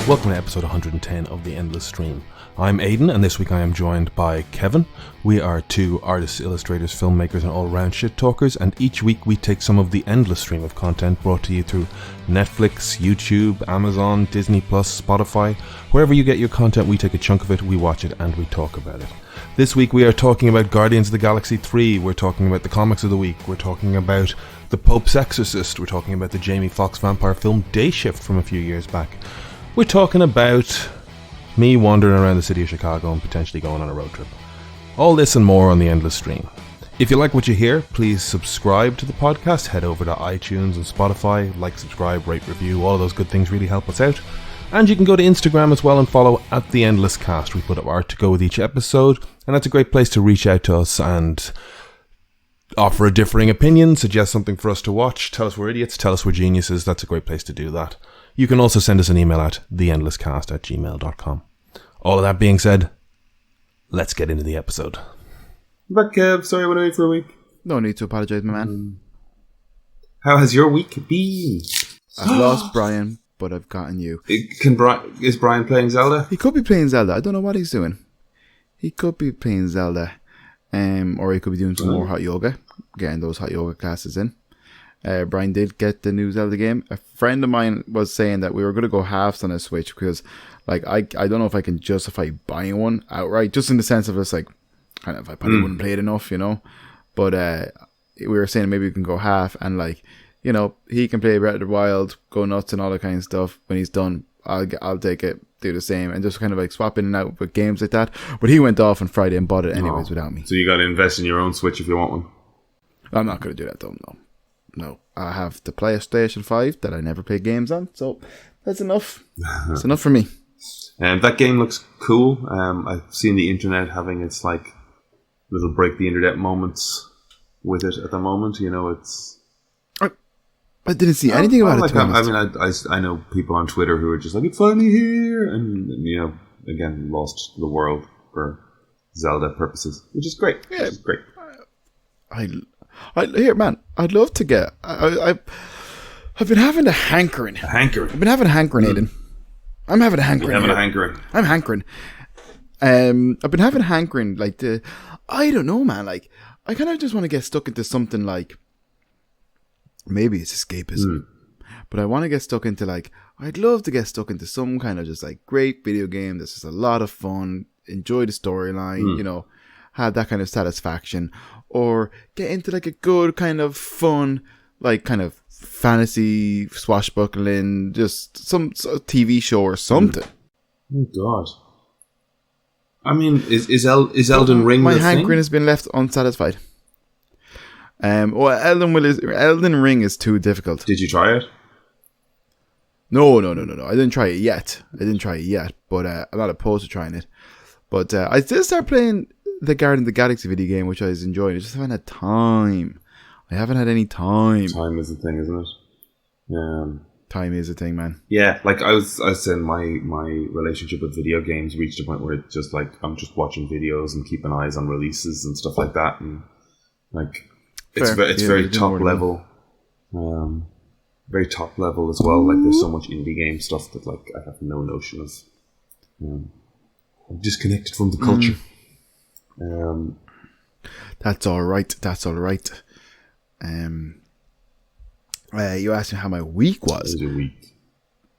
Welcome to episode 110 of The Endless Stream. I'm Aidan, and this week I am joined by Kevin. We are two artists, illustrators, filmmakers, and all-round shit talkers, and each week we take some of the endless stream of content brought to you through Netflix, YouTube, Amazon, Disney+, Spotify. Wherever you get your content, we take a chunk of it, we watch it, and we talk about it. This week we are talking about Guardians of the Galaxy 3, we're talking about the comics of the week, we're talking about the Pope's Exorcist, we're talking about the Jamie Foxx vampire film Dayshift from a few years back. We're talking about me wandering around the city of Chicago and potentially going on a road trip. All this and more on the Endless Stream. If you like what you hear, please subscribe to the podcast. Head over to iTunes and Spotify. Like, subscribe, rate, review. All of those good things really help us out. And you can go to Instagram as well and follow at The Endless Cast. We put up art to go with each episode. And that's a great place to reach out to us and offer a differing opinion, suggest something for us to watch, tell us we're idiots, tell us we're geniuses. That's a great place to do that. You can also send us an email at theendlesscast@gmail.com. All of that being said, let's get into the episode. But Kev, sorry I went away for a week. No need to apologise, my man. How has your week been? I've lost Brian, but I've gotten you. Is Brian playing Zelda? He could be playing Zelda. I don't know what he's doing. He could be playing Zelda. Or he could be doing some more hot yoga. Getting those hot yoga classes in. Brian did get the new Zelda game. A friend of mine was saying that we were going to go halves on a Switch because, like, I don't know if I can justify buying one outright, just in the sense of it's like, kind of, I probably wouldn't play it enough, you know. But we were saying maybe we can go half, and like, you know, he can play Breath of the Wild, go nuts and all that kind of stuff. When he's done, I'll take it, do the same, and just kind of like swap in and out with games like that. But he went off on Friday and bought it anyways without me. So you got to invest in your own Switch if you want one. I'm not going to do that though. No, I have the PlayStation 5 that I never play games on, so that's enough. That's enough for me. That game looks cool. I've seen the internet having its like little break the internet moments with it at the moment. You know, it's. I didn't see anything about it. I know people on Twitter who are just like, it's finally here, and you know, again, lost the world for Zelda purposes, which is great. Yeah, it's great. Here, man, I'd love to get. I've been having a hankering. I've been having a hankering, Aidan. I'm having a hankering. I'm hankering. I've been having a hankering, like I don't know, man. Like, I kind of just want to get stuck into something like. Maybe it's escapism, but I want to get stuck into like. I'd love to get stuck into some kind of just like great video game that's just a lot of fun. Enjoy the storyline, you know, have that kind of satisfaction. Or get into like a good kind of fun, like kind of fantasy swashbuckling, just some sort of TV show or something. Oh God! I mean, is Elden Ring? My the hankering thing? has been left unsatisfied. Well, Elden Ring is too difficult. Did you try it? No. I didn't try it yet. But I'm not opposed to trying it. But I did start playing the Guardians of the Galaxy video game, which I was enjoying. I just haven't had time. I haven't had any time. Time is the thing, isn't it? Time is a thing, man. Yeah, like I was saying, my relationship with video games reached a point where it's just like I'm just watching videos and keeping eyes on releases and stuff like that, and like it's very top level, very top level as well. Like there's so much indie game stuff that like I have no notion of. I'm disconnected from the culture. That's all right. You asked me how my week was.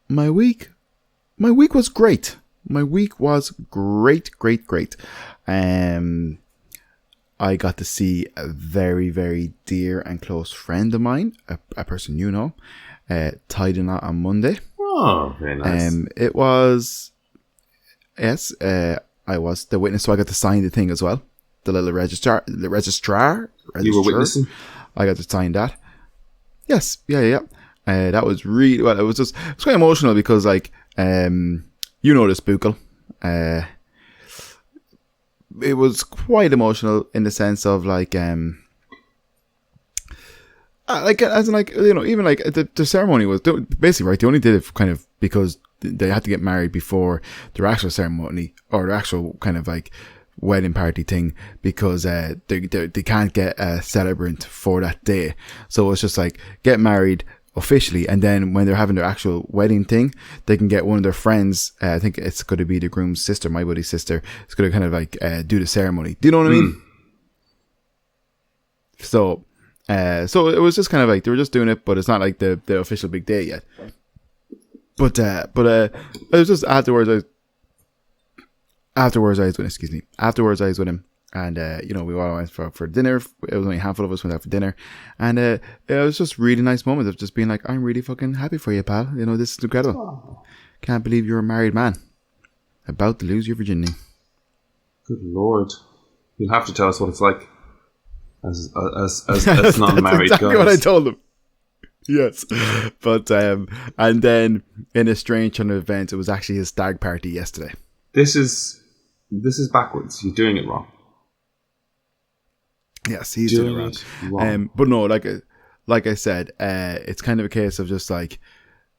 My week was great. Great. I got to see a very, very dear and close friend of mine, a person you know, tied in on Monday. Oh, very nice. It was, yes, I was the witness, so I got to sign the thing as well. The little registrar. You were witnessing? I got to sign that. Yes, yeah. That was really, well, it was quite emotional because, like, you know the Spookle. It was quite emotional in the sense of, like, as in, like, you know, even, like, the ceremony was, basically, right, they only did it kind of because they had to get married before their actual ceremony, or their actual kind of, like, wedding party thing, because they can't get a celebrant for that day. So it's just like, get married officially, and then when they're having their actual wedding thing, they can get one of their friends, I think it's going to be the groom's sister, my buddy's sister, it's going to kind of like do the ceremony. Do you know what I mean? So it was just kind of like they were just doing it, but it's not like the official big day yet. But it was just afterwards I was with him, and we all went for dinner. It was only a handful of us went out for dinner, and it was just really nice moment of just being like, I'm really fucking happy for you, pal. This is incredible. Can't believe you're a married man about to lose your virginity. Good Lord, you'll have to tell us what it's like as non-married That's exactly guys. what I told him. Yes, but and then in a strange turn of events, it was actually his stag party yesterday. This is backwards. You're doing it wrong. Yes, he's doing it wrong. But no, like I said, it's kind of a case of just like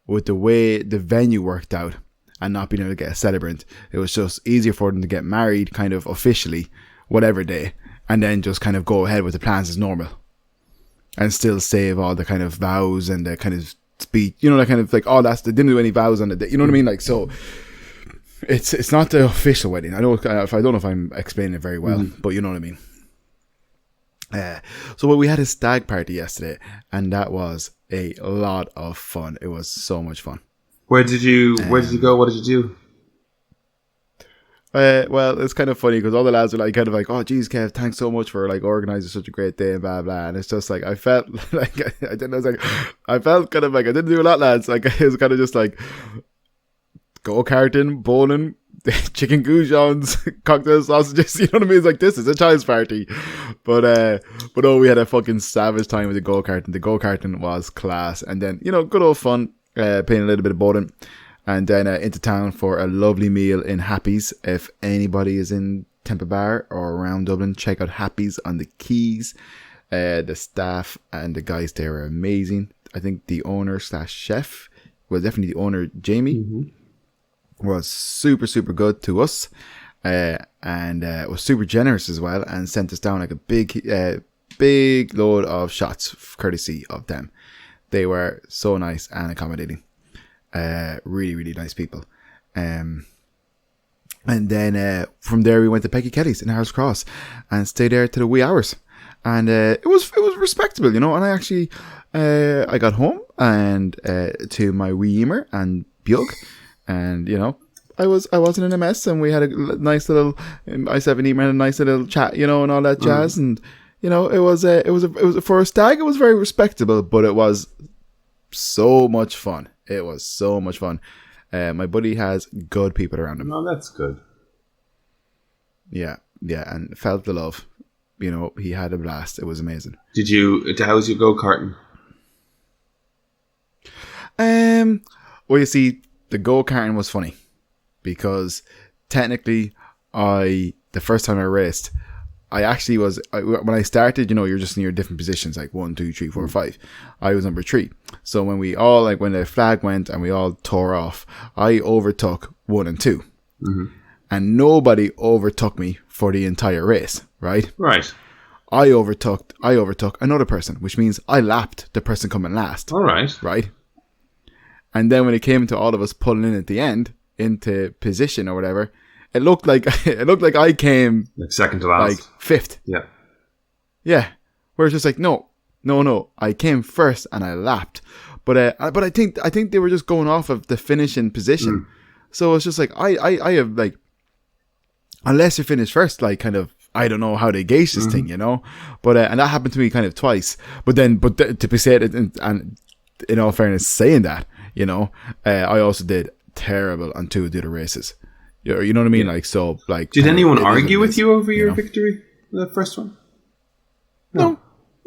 with the way the venue worked out and not being able to get a celebrant, it was just easier for them to get married kind of officially, whatever day, and then just kind of go ahead with the plans as normal. And still save all the kind of vows and the kind of speech, that kind of like, they didn't do any vows on the day, you know what I mean? Like, so it's not the official wedding. I don't know if I'm explaining it very well, but you know what I mean. So we had a stag party yesterday, and that was a lot of fun. It was so much fun. Where did you go? What did you do? Well, it's kind of funny because all the lads are like, kind of like, oh, geez, Kev, thanks so much for like organizing such a great day and blah blah. And it's just like I felt like I felt kind of like I didn't do a lot, lads. Like it was kind of just like go-karting, bowling, chicken goujons, cocktail sausages. You know what I mean? It's like this is a child's party, but we had a fucking savage time with the go-karting. The go-karting was class, and then good old fun, playing a little bit of bowling. And then into town for a lovely meal in Happy's. If anybody is in Temple Bar or around Dublin, check out Happy's on the Quays. The staff and the guys there are amazing. I think the owner / chef, well, definitely the owner, Jamie, was super, super good to us. And was super generous as well, and sent us down like a big load of shots courtesy of them. They were so nice and accommodating. Really, really nice people. And then from there we went to Peggy Kelly's in Harold's Cross and stayed there till the wee hours. And it was respectable, and I actually I got home and to my wee Emer and Bjug, and I wasn't in a mess, and we had a nice little myself and Emer had a nice little chat, and all that jazz, and it was for a stag, it was very respectable, but it was so much fun. It was so much fun. My buddy has good people around him. Oh, that's good. Yeah, and felt the love. He had a blast. It was amazing. How's your go-karting? Well, you see, the go-karting was funny because technically the first time I raced, I actually was, when I started, you're just in your different positions, like 1, 2, 3, 4, 5. I was number 3. So when we all, like when the flag went and we all tore off, I overtook 1 and 2. Mm-hmm. And nobody overtook me for the entire race, right? Right. I overtook another person, which means I lapped the person coming last. All right. Right? And then when it came to all of us pulling in at the end, into position or whatever, it looked like I came like second to last, like 5th. Yeah. Where it's just like no, I came first and I lapped, but I think they were just going off of the finishing position. So it's just like I have like, unless you finish first, like kind of, I don't know how they gauge this thing, but and that happened to me kind of twice. But to be said, and in all fairness, saying that, I also did terrible on 2 of the other races. You know what I mean? Like, so, like... Did anyone argue with you over your victory? The first one? No.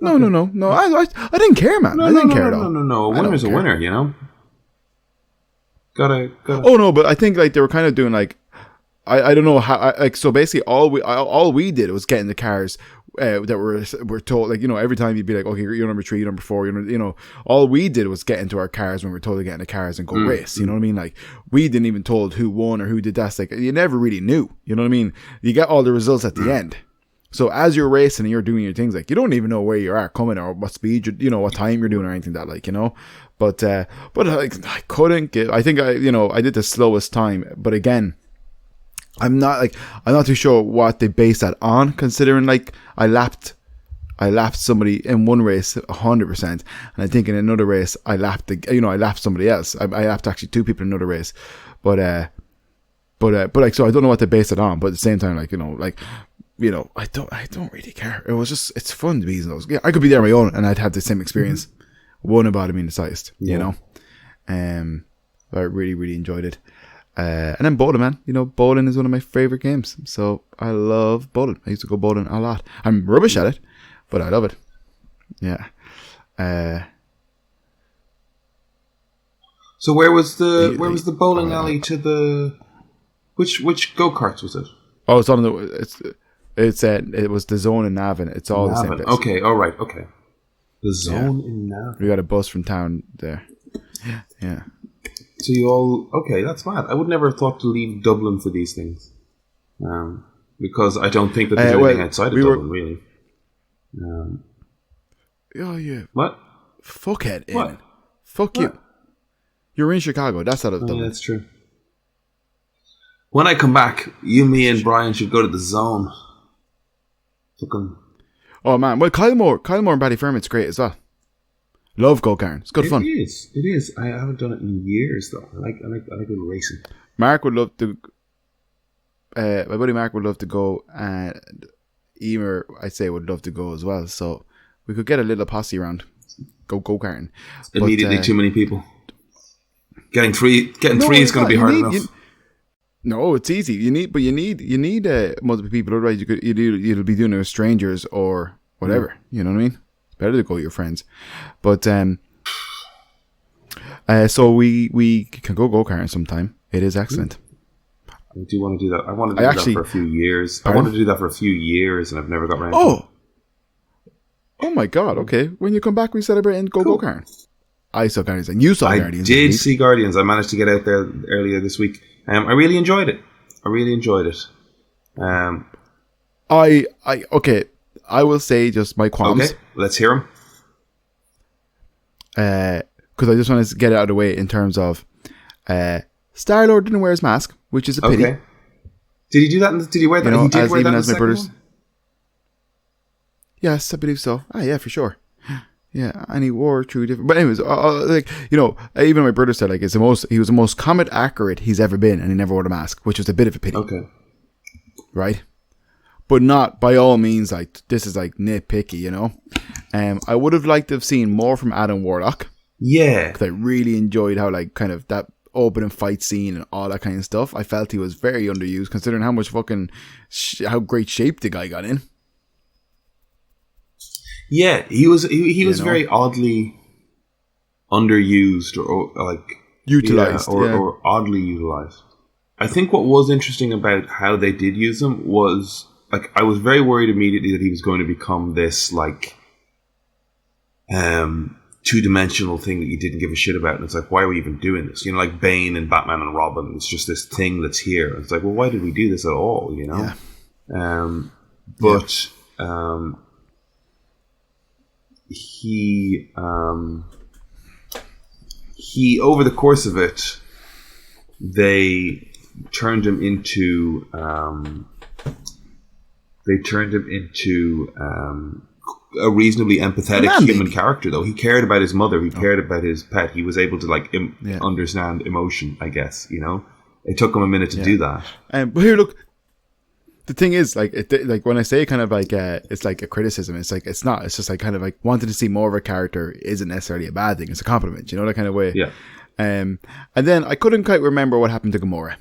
I didn't care, man. I didn't care at all. No. A winner's a winner, Gotta... Oh, no, but I think, like, they were kind of doing, like... I don't know how... like, so basically, all we did was get in the cars that were told, like, every time you'd be like, okay, you're number 3, you're number 4, all we did was get into our cars when we were told to get in the cars and go race, you know what I mean? Like, we didn't even told who won or who did that. Like, you never really knew, you know what I mean? You get all the results at the end, So as you're racing and you're doing your things, like, you don't even know where you are coming or what speed what time you're doing or anything that, like, but like, I couldn't get, I think I did the slowest time, but again, I'm not too sure what they base that on, considering like I lapped somebody in one race 100%, and I think in another race I lapped somebody else. I lapped actually two people in another race, but like, so I don't know what they base it on, but at the same time, like, I don't really care. It was just, it's fun to be in those. Yeah, I could be there on my own and I'd have the same experience. One about it being the sized, I really, really enjoyed it. And then bowling, man. Bowling is one of my favorite games. So I love bowling. I used to go bowling a lot. I'm rubbish at it, but I love it. Yeah. So where was the bowling alley to the which go-karts was it? Oh, it's on it was the Zone in Navan. It's all Navan. The same place. Okay, all right, okay. The Zone in Navan. We got a bus from town there. Yeah. So you all okay? That's mad. I would never have thought to leave Dublin for these things, because I don't think that there's anything outside of Dublin, really. Oh yeah. What? Fuckhead, Aidan. Fuck what? You. You're in Chicago. That's out of Dublin. Yeah, that's true. When I come back, you, me, and Brian should go to the Zone. Fucking. Oh man, well, Kylemore and Ballyfermont's great as well. Love go-karting. It's good fun. It is. I haven't done it in years though. I like good racing. Mark would love to. My buddy Mark would love to go, and Emer, I'd say, would love to go as well. So we could get a little posse around. Go-karting. Immediately too many people. Getting three is going to be hard enough. No, it's easy. You need multiple people. Otherwise, you'll be doing it with strangers or whatever. You know what I mean? It's better to go with your friends. But so we can go-karting sometime. It is excellent. I do want to do that. I wanted to do that for a few years. I wanted to do that for a few years, and I've never got around to it. Oh my God! Okay, when you come back, we celebrate and go-karting. I saw Guardians, and you saw Guardians. I did see Guardians. I managed to get out there earlier this week. I really enjoyed it. I will say just my qualms. Okay, let's hear them. Because I just want to get it out of the way in terms of Star-Lord didn't wear his mask, which is a pity. Okay. Did he do that? Did he wear that? He did wear that in the second one? Yes, I believe so. Yeah, for sure. Yeah, and he wore true different. But anyways, even my brother said he was the most comic accurate he's ever been, and he never wore a mask, which was a bit of a pity. Okay, right, but not by all means this is nitpicky, I would have liked to have seen more from Adam Warlock. Yeah, because I really enjoyed how kind of that opening fight scene and all that kind of stuff. I felt he was very underused, considering how much fucking how great shape the guy got in. Yeah, he was very oddly underused or utilized, or oddly utilized. I think what was interesting about how they did use him was I was very worried immediately that he was going to become this two-dimensional thing that you didn't give a shit about, and it's why are we even doing this? Like Bane and Batman and Robin, it's just this thing that's here. It's well, why did we do this at all? Yeah. He over the course of it, they turned him into a reasonably empathetic human character. Though he cared about his mother, he cared about his pet. He was able to understand emotion. I guess it took him a minute to do that. But here, look. The thing is, when I say kind of it's like a criticism, it's not. It's just kind of wanting to see more of a character isn't necessarily a bad thing. It's a compliment, that kind of way. Yeah. And then I couldn't quite remember what happened to Gamora,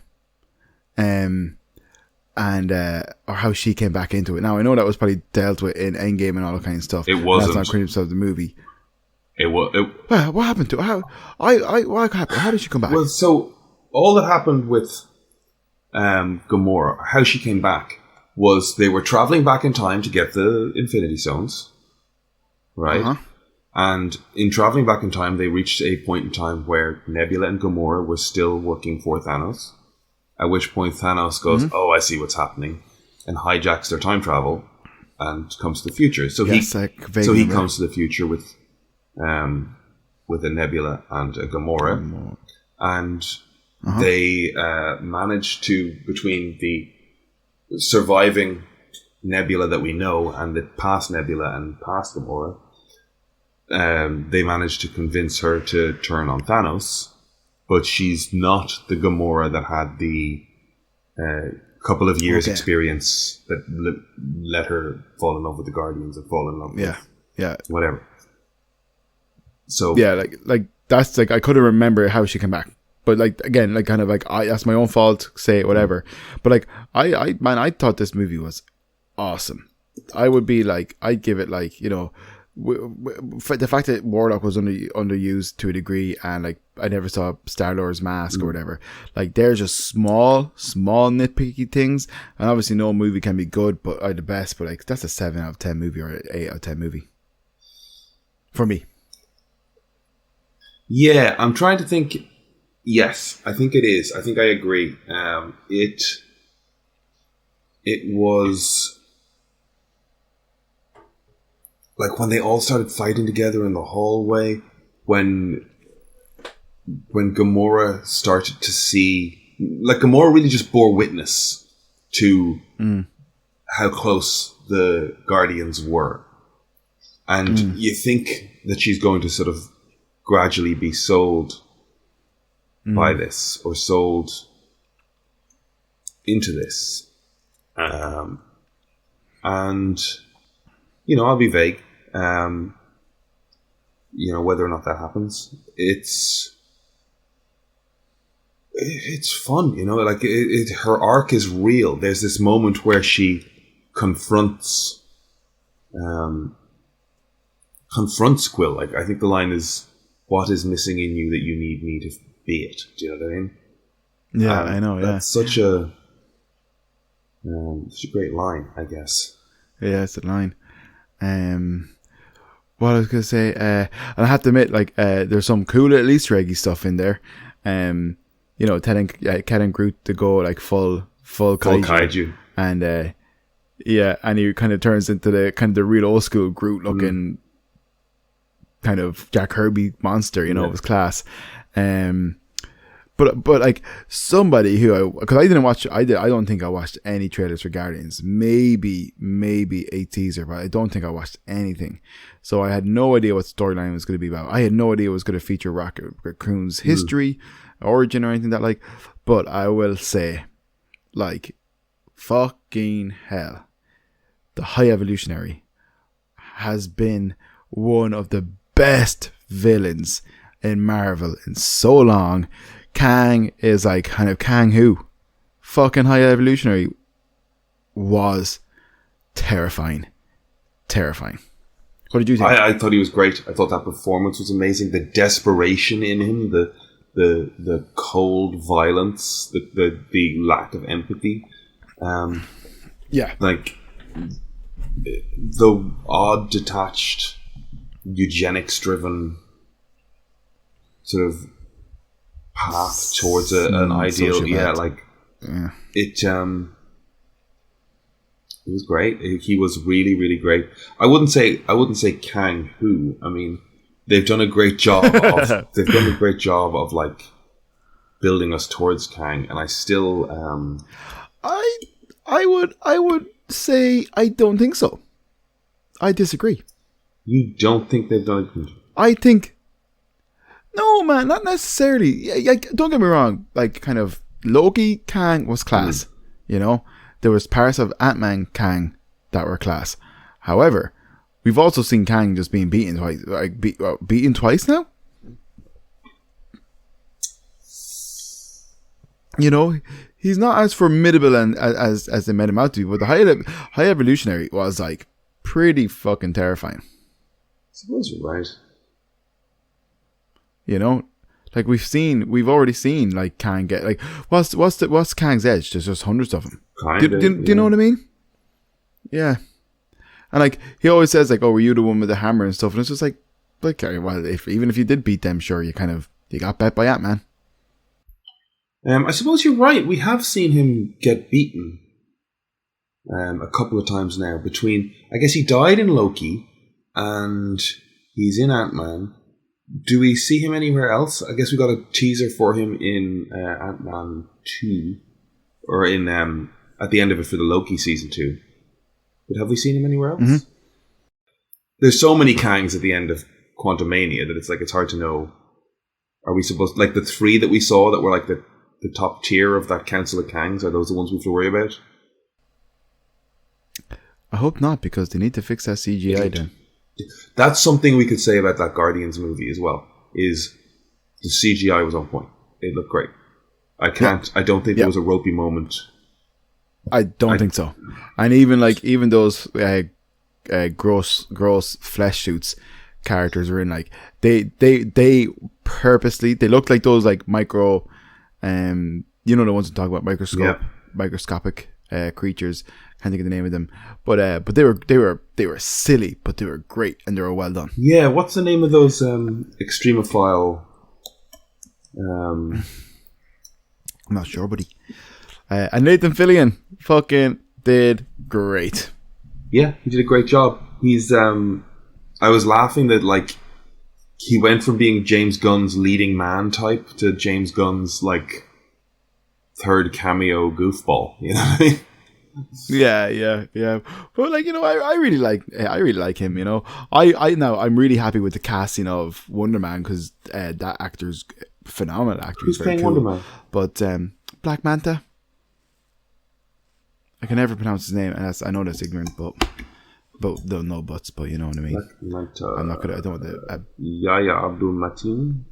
or how she came back into it. Now I know that was probably dealt with in Endgame and all that kind of stuff. It wasn't. That's not criticism of the movie. It was. What happened to her? What happened? How did she come back? Well, so all that happened with Gamora, how she came back, was they were traveling back in time to get the Infinity Stones, right? Uh-huh. And in traveling back in time, they reached a point in time where Nebula and Gamora were still working for Thanos, at which point Thanos goes, oh, I see what's happening, and hijacks their time travel, and comes to the future. So yes, he comes to the future with a Nebula and a Gamora, and they manage to, between the surviving Nebula that we know and the past Nebula and past Gamora, they manage to convince her to turn on Thanos, but she's not the Gamora that had the couple of years experience that let her fall in love with the Guardians and fall in love with whatever. So yeah, like that's like I couldn't remember how she came back, but like again, like kind of like that's my own fault. Say it, whatever. But like I thought this movie was awesome. I would be like, I'd give it like, you know, for the fact that Warlock was underused to a degree, and like I never saw Star-Lord's mask or whatever. Like they're just small nitpicky things, and obviously no movie can be good but the best. But like that's a 7 out of 10 movie or an 8 out of 10 movie for me. Yeah, I'm trying to think. Yes, I think it is. I think I agree. It was like when they all started fighting together in the hallway, when Gamora started to see, like Gamora really just bore witness to how close the Guardians were. And you think that she's going to sort of gradually be sold by this, or sold into this. And, you know, I'll be vague. You know, whether or not that happens. It's fun, you know, like her arc is real. There's this moment where she confronts Quill. Like, I think the line is, "What is missing in you that you need me to be it?" Do you know what I mean? Yeah, I know. Yeah, that's such a great line, I guess. Yeah, it's a line. What I was gonna say, and I have to admit, like, there's some cool little Easter eggy stuff in there. You know, telling Cat and Groot to go like full kaiju. And and he kind of turns into the real old school Groot looking kind of Jack Kirby monster. You know, it was class. But like somebody who because I don't think I watched any trailers for Guardians. Maybe a teaser, but I don't think I watched anything. So I had no idea what storyline was going to be about. I had no idea it was going to feature Rocket Raccoon's history, origin, or anything that like. But I will say, like, fucking hell, the High Evolutionary has been one of the best villains in Marvel in so long. Kang is like kind of Kang who? Fucking High Evolutionary was terrifying. What did you think? I thought he was great. I thought that performance was amazing. The desperation in him, the cold violence, the lack of empathy. Like the odd, detached, eugenics-driven sort of path towards an ideal. It was great. He was really, really great. I wouldn't say Kang who. I mean, they've done a great job of like building us towards Kang, and I still I would say I don't think so. I disagree. You don't think they've done it? I think no, man, not necessarily. Yeah, don't get me wrong. Like, kind of Loki Kang was class. You know, there was parts of Ant-Man Kang that were class. However, we've also seen Kang just being beaten twice. Like beaten twice now. You know, he's not as formidable and as they made him out to be. But the High Evolutionary was like pretty fucking terrifying. I suppose you're right. You know, like we've already seen like Kang get like what's Kang's edge? There's just hundreds of them. Do you know what I mean? Yeah, and like he always says like, "Oh, were you the one with the hammer and stuff?" And it's just like, well, even if you did beat them, sure, you got bet by Ant-Man. I suppose you're right. We have seen him get beaten. a couple of times now. Between, I guess he died in Loki, and he's in Ant-Man. Do we see him anywhere else? I guess we got a teaser for him in Ant-Man 2, or in at the end of it for the Loki season 2. But have we seen him anywhere else? Mm-hmm. There's so many Kangs at the end of Quantumania that it's hard to know. Are we supposed like the 3 that we saw that were like the top tier of that Council of Kangs? Are those the ones we have to worry about? I hope not, because they need to fix that CGI then. That's something we could say about that Guardians movie as well, is the CGI was on point. It looked great. I don't think there was a ropey moment. I don't think so. And even those gross flesh suits characters are in, like, they purposely, they look like those like micro, the ones we talk about, microscopic creatures. Can't think of the name of them, but they were silly, but they were great and they were well done. Yeah, what's the name of those extremophile? I'm not sure, buddy. And Nathan Fillion fucking did great. Yeah, he did a great job. He's I was laughing that like he went from being James Gunn's leading man type to James Gunn's like third cameo goofball. You know what I mean? Yeah. But like, I really like him. I'm really happy with the casting of Wonder Man, because that actor's a phenomenal actor. Who's playing Wonder Man? But Black Manta. I can never pronounce his name, and I know that's ignorant, but no buts. But you know what I mean. Black Manta. I'm not gonna. I don't want to. Yahya Abdul-Mateen.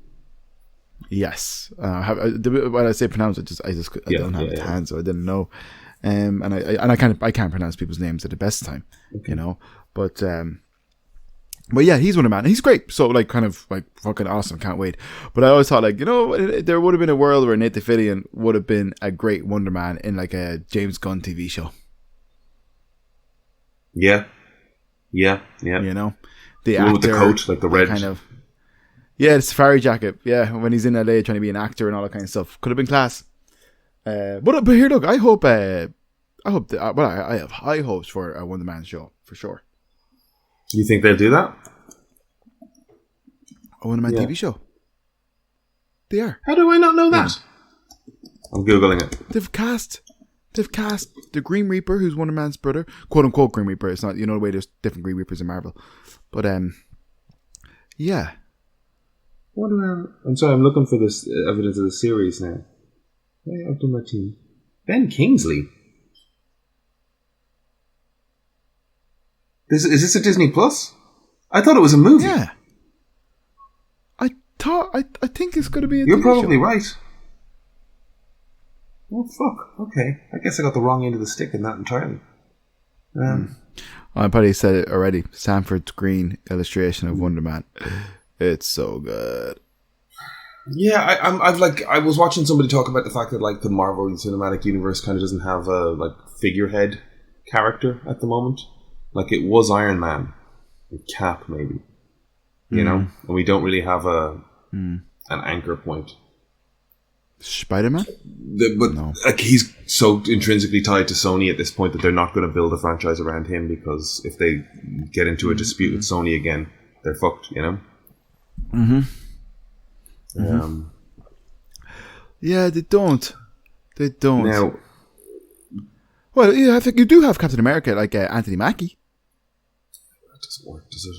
Yes. When I say pronounce it, I don't have it to hand, so I didn't know. And I can't pronounce people's names at the best time, but yeah, he's Wonder Man. He's great. So like, kind of like fucking awesome. Can't wait. But I always thought like, there would have been a world where Nathan Fillion would have been a great Wonder Man in like a James Gunn TV show. Yeah. The actor with the coat, like the red kind of. Yeah, the safari jacket. Yeah, when he's in LA trying to be an actor and all that kind of stuff, could have been class. But here, look. I have high hopes for a Wonder Man show for sure. You think they'll do that? A Wonder Man TV show. They are. How do I not know that? I'm googling it. They've cast the Green Reaper, who's Wonder Man's brother, quote unquote Green Reaper. It's not, the way there's different Green Reapers in Marvel, but yeah. Wonder Man. I'm sorry. I'm looking for this evidence of the series now. Yeah, I've done my team. Ben Kingsley. Is this a Disney Plus? I thought it was a movie. Yeah. I think it's going to be a You're TV probably show. right. Oh, fuck. Okay. I guess I got the wrong end of the stick in that entirely. I probably said it already. Sanford Green illustration of Wonder Man. It's so good. Yeah, I was watching somebody talk about the fact that like the Marvel Cinematic Universe kind of doesn't have a like figurehead character at the moment. Like it was Iron Man, and Cap maybe, and we don't really have an anchor point. Spider-Man, but no. Like he's so intrinsically tied to Sony at this point that they're not going to build a franchise around him, because if they get into a dispute with Sony again, they're fucked. Yeah, they don't. Now, well, yeah, I think you do have Captain America, like Anthony Mackie. That doesn't work, does it?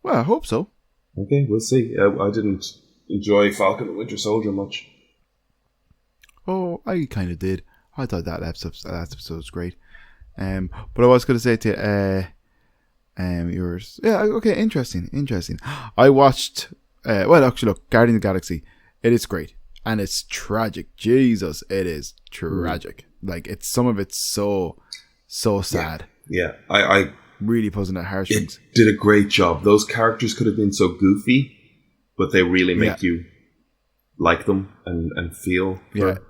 Well, I hope so. Okay, we'll see. I didn't enjoy Falcon and Winter Soldier much. Oh, I kind of did. I thought that episode was great. But I was going to say to yours. Yeah, okay, interesting. I watched. Actually, look, Guardian of the Galaxy. It is great, and it's tragic. Jesus, it is tragic. Like some of it's so sad. Yeah. I really pulling at heartstrings. It did a great job. Those characters could have been so goofy, but they really make you like them and feel for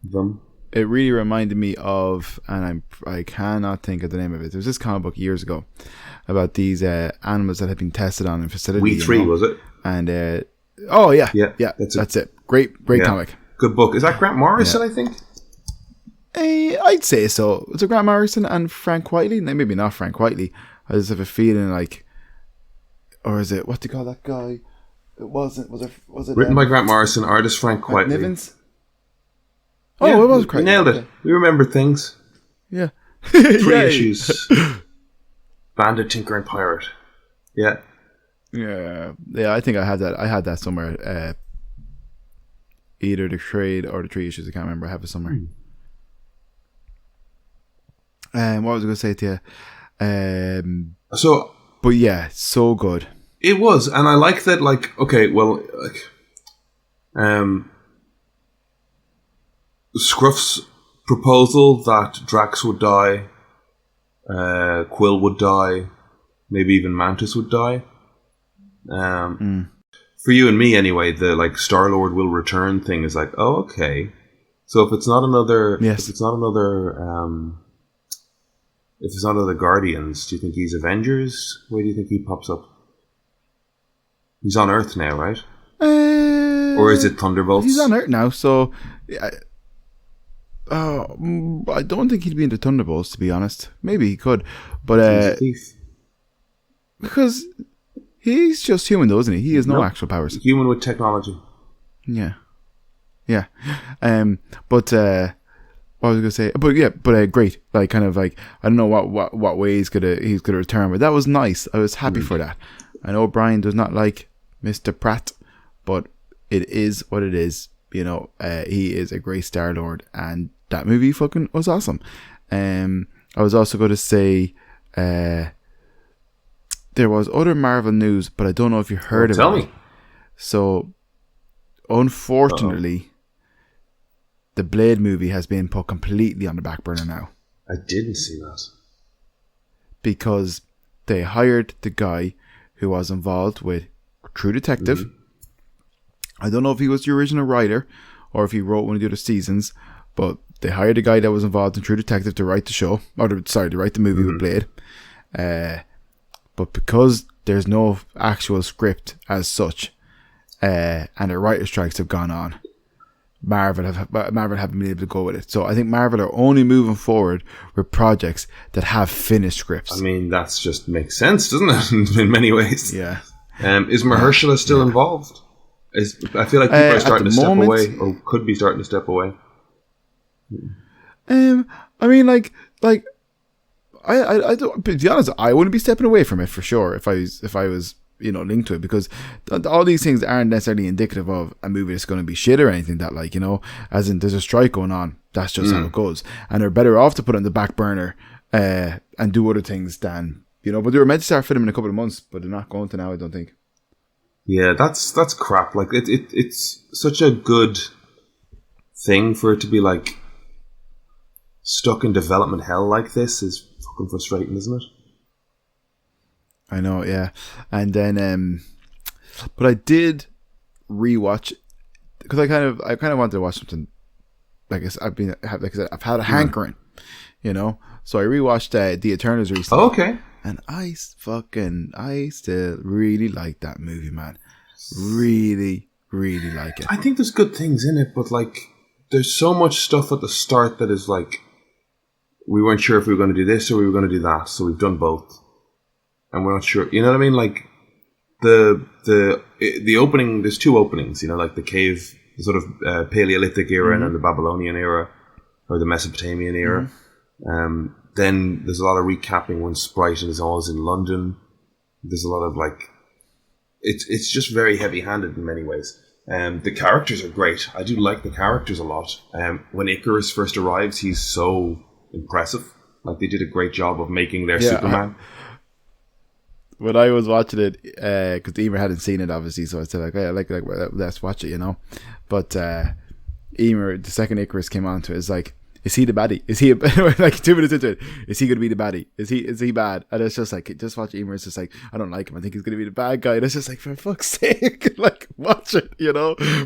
them. It really reminded me of, and I cannot think of the name of it. There was this comic book years ago about these animals that had been tested on in facilities. We 3, was it? And that's it. Great comic. Good book. Is that Grant Morrison? I think. I'd say so. Was it Grant Morrison and Frank Whiteley? No, maybe not Frank Whiteley. I just have a feeling like, or is it, what do you call that guy? It wasn't. Was it written by Grant Morrison, artist Frank Whiteley? Nivens? Oh, it was Craig. Nailed it. We remember things. Yeah. 3 issues. Bandit, Tinker, and Pirate. Yeah. Yeah. I think I had that. I had that somewhere. Either the trade or the 3 issues. I can't remember. I have it somewhere. What was I going to say to you? But yeah, so good. It was, and I like that. Like, okay, well, Scruff's proposal that Drax would die, Quill would die, maybe even Mantis would die. For you and me, anyway, the like Star-Lord will return thing is like, oh, okay. So if it's not another, if it's not the Guardians, do you think he's Avengers? Where do you think he pops up? He's on Earth now, right? Or is it Thunderbolts? He's on Earth now, so I don't think he'd be into Thunderbolts, to be honest. Maybe he could, but because he's just human, though, isn't he? He has no actual powers. Human with technology. Yeah. But what was I gonna say? But great. Like, kind of like, I don't know what way he's gonna return, but that was nice. I was happy for that. I know Brian does not like Mr. Pratt, but it is what it is. You know, he is a great Star-Lord, and that movie fucking was awesome. I was also going to say there was other Marvel news, but I don't know if you heard about it. Tell me. So, unfortunately, the Blade movie has been put completely on the back burner now. I didn't see that. Because they hired the guy who was involved with True Detective. I don't know if he was the original writer or if he wrote one of the other seasons, but they hired a guy that was involved in True Detective to write the show, to write the movie with Blade. But because there's no actual script as such, and the writer strikes have gone on, Marvel haven't been able to go with it. So I think Marvel are only moving forward with projects that have finished scripts. I mean, that's just makes sense, doesn't it? In many ways. Yeah. Is Mahershala still involved? I feel like people are starting to step away, or could be starting to step away. I mean, like I don't. To be honest, I wouldn't be stepping away from it for sure if I was linked to it, because all these things aren't necessarily indicative of a movie that's going to be shit or anything. That as in there's a strike going on. That's just how it goes, and they're better off to put it on the back burner and do other things than But they were meant to start filming in a couple of months, but they're not going to now, I don't think. Yeah, that's crap. Like it's such a good thing for it to be like stuck in development hell like this is fucking frustrating, isn't it? I know, yeah. And then, but I did rewatch because I kind of wanted to watch something. Like I said, I've had a hankering, So I rewatched The Eternals recently. Oh, okay. And I still really like that movie, man. Really, really like it. I think there's good things in it, but there's so much stuff at the start that is we weren't sure if we were going to do this or we were going to do that, so we've done both, and we're not sure. You know what I mean? Like the opening. There's two openings. Like the cave, the sort of Paleolithic era, and then the Babylonian era or the Mesopotamian era. Then there's a lot of recapping when Sprite is always in London. There's a lot of it's just very heavy-handed in many ways. The characters are great. I do like the characters a lot. When Icarus first arrives, he's so impressive. They did a great job of making their Superman. When I was watching it, because Emer hadn't seen it, obviously, so I said, let's watch it, But Emer, the second Icarus came on to it, is like, is he the baddie? Is he 2 minutes into it? Is he going to be the baddie? Is he bad? And it's just just watch Emer. It's just I don't like him. I think he's going to be the bad guy. And it's just for fuck's sake, watch it.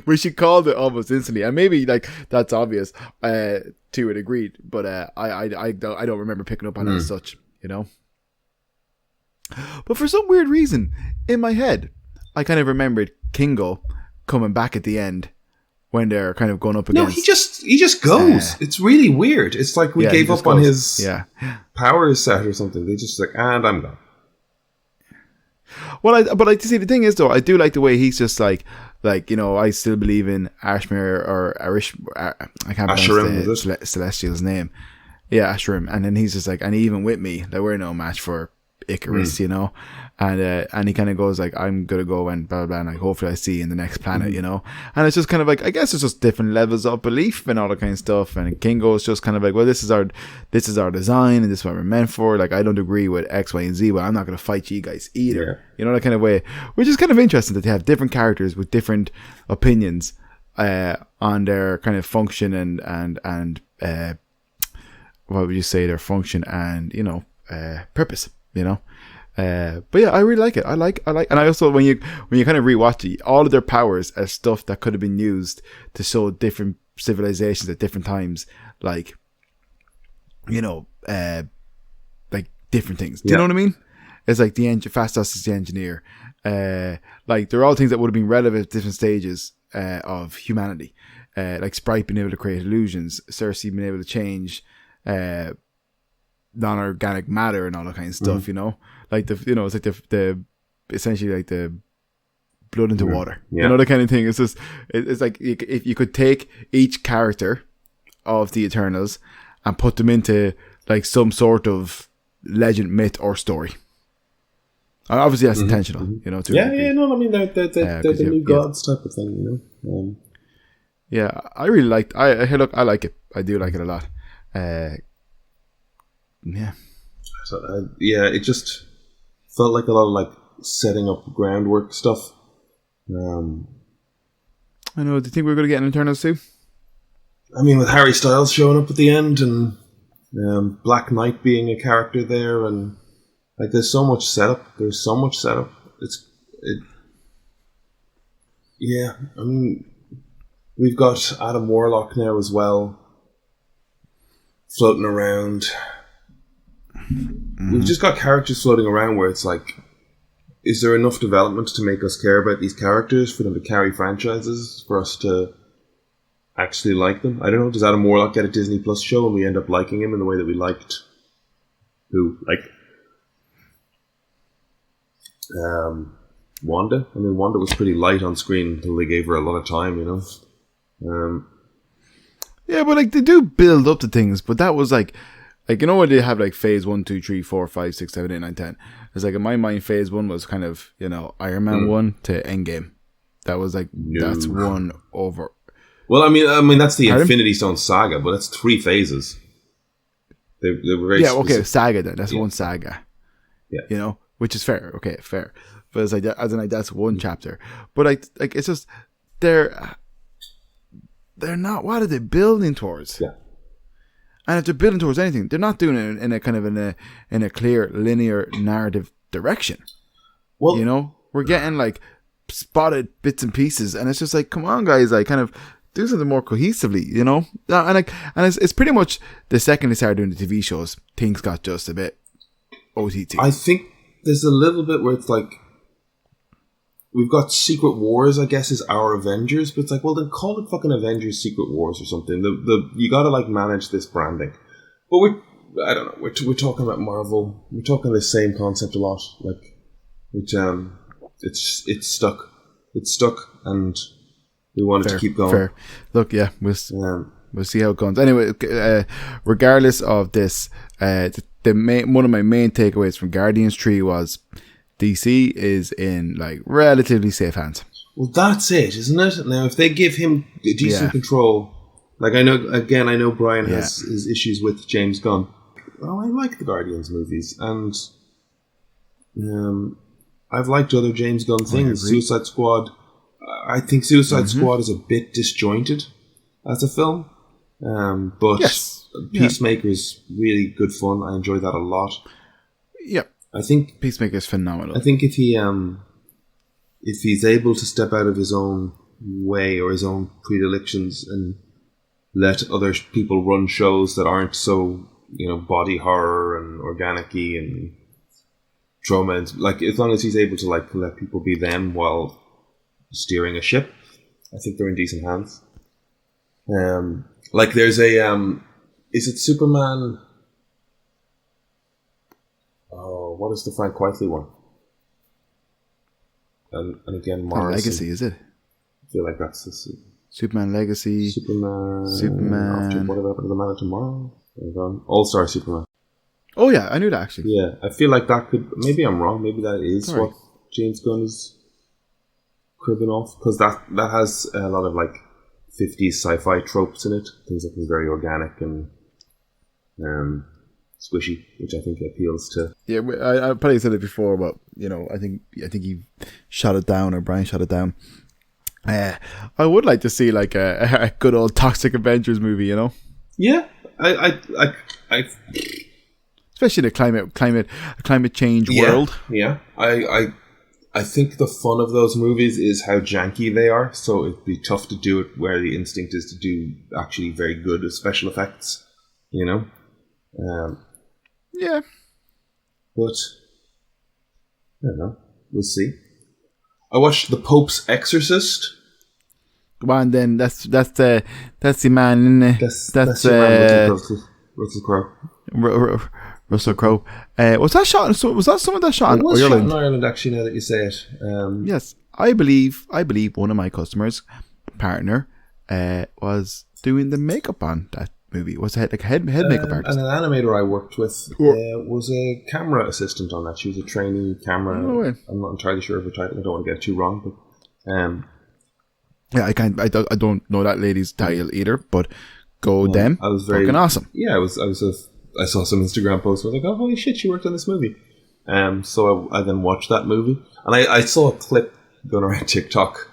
We should call it almost instantly. And maybe that's obvious to a degree, but I don't remember picking up on it as such. But for some weird reason, in my head, I kind of remembered Kingo coming back at the end when they're kind of going up against. No, he just goes. It's really weird. It's like we gave up on his power set or something. They just like, and I'm gone. Well, but I see the thing is though, I do like the way he's just like I still believe in Ashmere or Arish. I can't pronounce the Celestial's name. Yeah, Ashram, and then he's just like, and even with me, like we're no match for Icarus, and he kind of goes like, I'm gonna go and blah blah blah, and like hopefully I see you in the next planet, and it's just kind of like, I guess it's just different levels of belief and all that kind of stuff. And Kingo's just kind of like, well, this is our design and this is what we're meant for. Like I don't agree with X, Y, and Z, but I'm not gonna fight you guys either. That kind of way, which is kind of interesting that they have different characters with different opinions on their kind of function and what would you say, their function and purpose, but yeah, I really like it. I like, and I also when you kind of rewatch it, all of their powers are stuff that could have been used to show different civilizations at different times, like like different things. Do you know what I mean? It's like the Fastos is the engineer. Like they're all things that would have been relevant at different stages of humanity. Like Sprite being able to create illusions, Cersei being able to change non-organic matter and all that kind of stuff, like it's like the essentially like the blood into water, that kind of thing. It's just it's like if you could take each character of the Eternals and put them into like some sort of legend, myth, or story. And obviously that's intentional, I mean they're the new gods type of thing, I really liked. I like it. I do like it a lot. It just felt like a lot of like setting up groundwork stuff. I know. Do you think we're going to get an Eternals too? I mean, with Harry Styles showing up at the end and Black Knight being a character there, and like there's so much setup. I mean, we've got Adam Warlock now as well, floating around. We've just got characters floating around where it's like, is there enough development to make us care about these characters, for them to carry franchises, for us to actually like them? I don't know. Does Adam Warlock get a Disney Plus show and we end up liking him in the way that we liked Wanda? I mean, Wanda was pretty light on screen until they gave her a lot of time, Yeah, but like they do build up to things, but that was like when they have like phase 1, 2, 3, 4, 5, 6, 7, 8, 9, 10. It's like in my mind, phase 1 was kind of Iron Man 1 to Endgame. That was like that's one over. Well, I mean that's the Infinity Stone saga, but that's 3 phases. They were very specific. Saga then. That's one saga. Yeah, which is fair. Okay, fair. But it's like as in like that's one chapter. But like it's just they're not. What are they building towards? Yeah. And if they're building towards anything, they're not doing it in a kind of in a clear linear narrative direction. Well, we're getting like spotted bits and pieces, and it's just like, come on, guys, like kind of do something more cohesively, and it's pretty much the second they started doing the TV shows, things got just a bit OTT. I think there's a little bit where it's like, we've got Secret Wars, I guess, is our Avengers, but it's like, well, then call it fucking Avengers Secret Wars or something. You gotta like manage this branding. But I don't know, we're talking about Marvel. We're talking the same concept a lot. Like, it's stuck. It's stuck, and we want it to keep going. Fair. Look, we'll see how it goes. Anyway, regardless of this, one of my main takeaways from Guardians 3 was DC is in like relatively safe hands. Well, that's it, isn't it? Now, if they give him decent control, like I know Brian has his issues with James Gunn. Well, I like the Guardians movies, and I've liked other James Gunn things. Suicide Squad. I think Suicide Squad is a bit disjointed as a film, but Peacemaker is really good fun. I enjoy that a lot. Yep. I think Peacemaker is phenomenal. I think if he's able to step out of his own way or his own predilections and let other people run shows that aren't so body horror and organic-y and trauma, and like as long as he's able to like let people be them while steering a ship, I think they're in decent hands. Like there's a is it Superman? Oh, what is the Frank Quitely one? And again, Morrison. Legacy, is it? I feel like that's the Superman Legacy. Superman. What about the Man of Tomorrow? All-Star Superman. Oh yeah, I knew that actually. Yeah, I feel like that could. Maybe I'm wrong. Maybe that is what James Gunn is cribbing off, because that has a lot of like 50s sci-fi tropes in it. Things that can be very organic and squishy, which I think appeals to. Yeah, I probably said it before, but I think he shot it down, or Brian shot it down. I would like to see like a good old Toxic Avengers movie, Yeah, I especially the climate change world. Yeah, I think the fun of those movies is how janky they are. So it'd be tough to do it where the instinct is to do actually very good special effects. Yeah. But I don't know. We'll see. I watched The Pope's Exorcist. Well, and then that's the man in the that's Russell Crowe. Russell Crowe. Was that shot? Was that someone that shot in Ireland? Shot in Ireland, actually. Now that you say it, yes, I believe one of my customers' partner was doing the makeup on that movie. Was it like head makeup artist? And an animator I worked with was a camera assistant on that. She was a trainee camera. No way. I'm not entirely sure of her title. I don't want to get it too wrong, but yeah, I don't know that lady's title either. But them. I was very fucking awesome. Yeah, I saw some Instagram posts where I was like, oh, holy shit, she worked on this movie. So I then watched that movie. And I saw a clip going around TikTok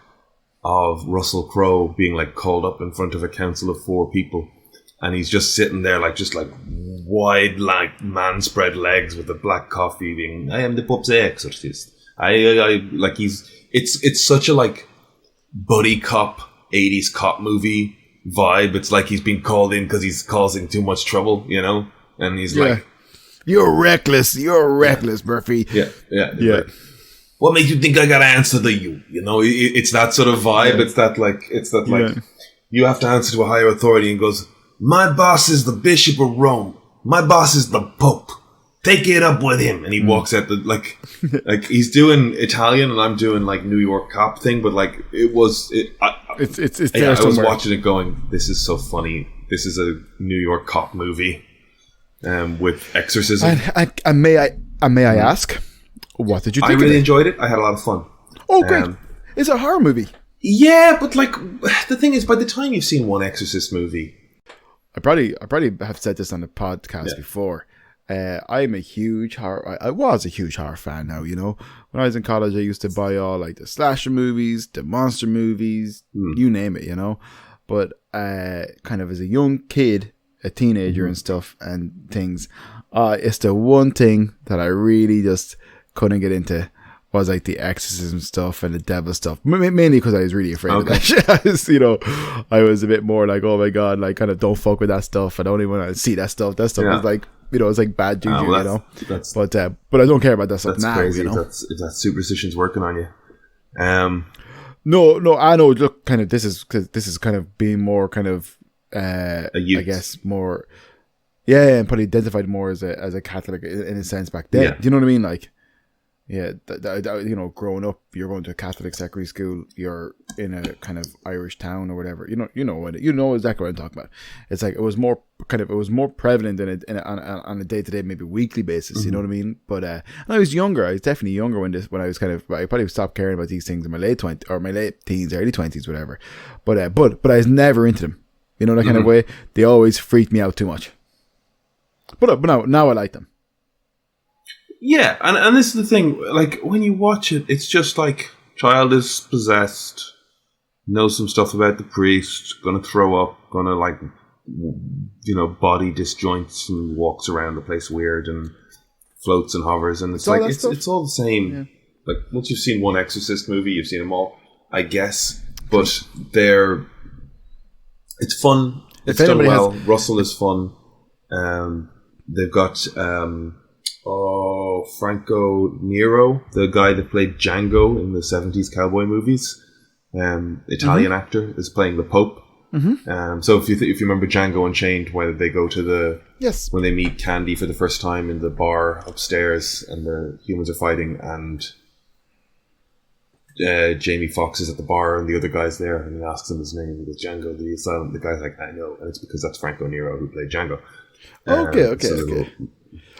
of Russell Crowe being like called up in front of a council of 4 people. And he's just sitting there like wide like man spread legs with a black coffee being, I am the Pope's Exorcist. It's such a like buddy cop, 80s cop movie vibe. It's like he's been called in because he's causing too much trouble, And he's like, "You're reckless, Murphy." Yeah. Like, what makes you think I got to answer to you? It's that sort of vibe. Yeah. It's that like you have to answer to a higher authority, and goes, my boss is the Bishop of Rome. My boss is the Pope. Take it up with him. And he walks out like he's doing Italian, and I'm doing like New York cop thing. But like I was watching it going, this is so funny. This is a New York cop movie. With exorcism. And may I ask, what did you think? I really enjoyed it. I had a lot of fun. Oh, great! It's a horror movie. Yeah, but like the thing is, by the time you've seen one Exorcist movie, I probably have said this on the podcast before. I'm a huge horror. I was a huge horror fan. Now when I was in college, I used to buy all like the slasher movies, the monster movies, you name it. But kind of as a young kid, a teenager and stuff and things, it's the one thing that I really just couldn't get into was like the exorcism stuff and the devil stuff, mainly because I was really afraid of that shit. I was a bit more like, oh my god, like kind of don't fuck with that stuff. I don't even want to see that stuff. That stuff was like, it's like bad juju, but I don't care about that stuff now. Crazy. If that superstition's working on you. No, I know. Look, kind of this is kind of being more kind of I guess more, and probably identified more as a Catholic in a sense back then. Do you know what I mean? Like, growing up, you're going to a Catholic secondary school, you're in a kind of Irish town or whatever. You know exactly what I'm talking about. It's like it was more prevalent on a day-to-day, maybe weekly basis. You know what I mean? But and I was younger. I was definitely younger when I was I probably stopped caring about these things in my late 20s or my late teens, early 20s, whatever. But I was never into them. That kind of way. They always freaked me out too much. But now I like them. Yeah, and this is the thing. Like when you watch it, it's just like child is possessed, knows some stuff about the priest, gonna throw up, gonna like body disjoints and walks around the place weird and floats and hovers, and it's all the same. Yeah. Like once you've seen one Exorcist movie, you've seen them all, I guess. But it's fun. It's done well. Russell is fun. They've got Franco Nero, the guy that played Django in the 70s cowboy movies. Italian actor is playing the Pope. Mm-hmm. So if you remember Django Unchained, where they go to yes, when they meet Candy for the first time in the bar upstairs, and the humans are fighting, and Jamie Foxx is at the bar, and the other guy's there, and he asks him his name. He goes, Django the Asylum. The guy's like, I know, and it's because that's Franco Nero who played Django. Okay.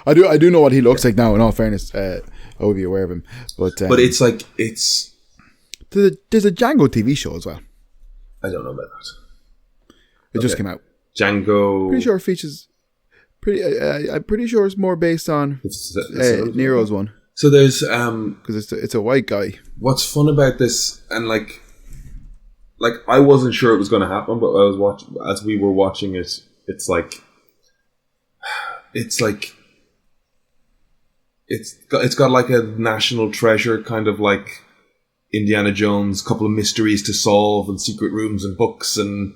I do know what he looks like now. In all fairness, I would be aware of him, but it's like there's a Django TV show as well. I don't know about that. It just came out. Django. Pretty sure it features. I'm pretty sure it's more based on Nero's one. So there's because it's a white guy. What's fun about this, and like I wasn't sure it was going to happen, but as we were watching it, it's got like a national treasure kind of like Indiana Jones, couple of mysteries to solve and secret rooms and books and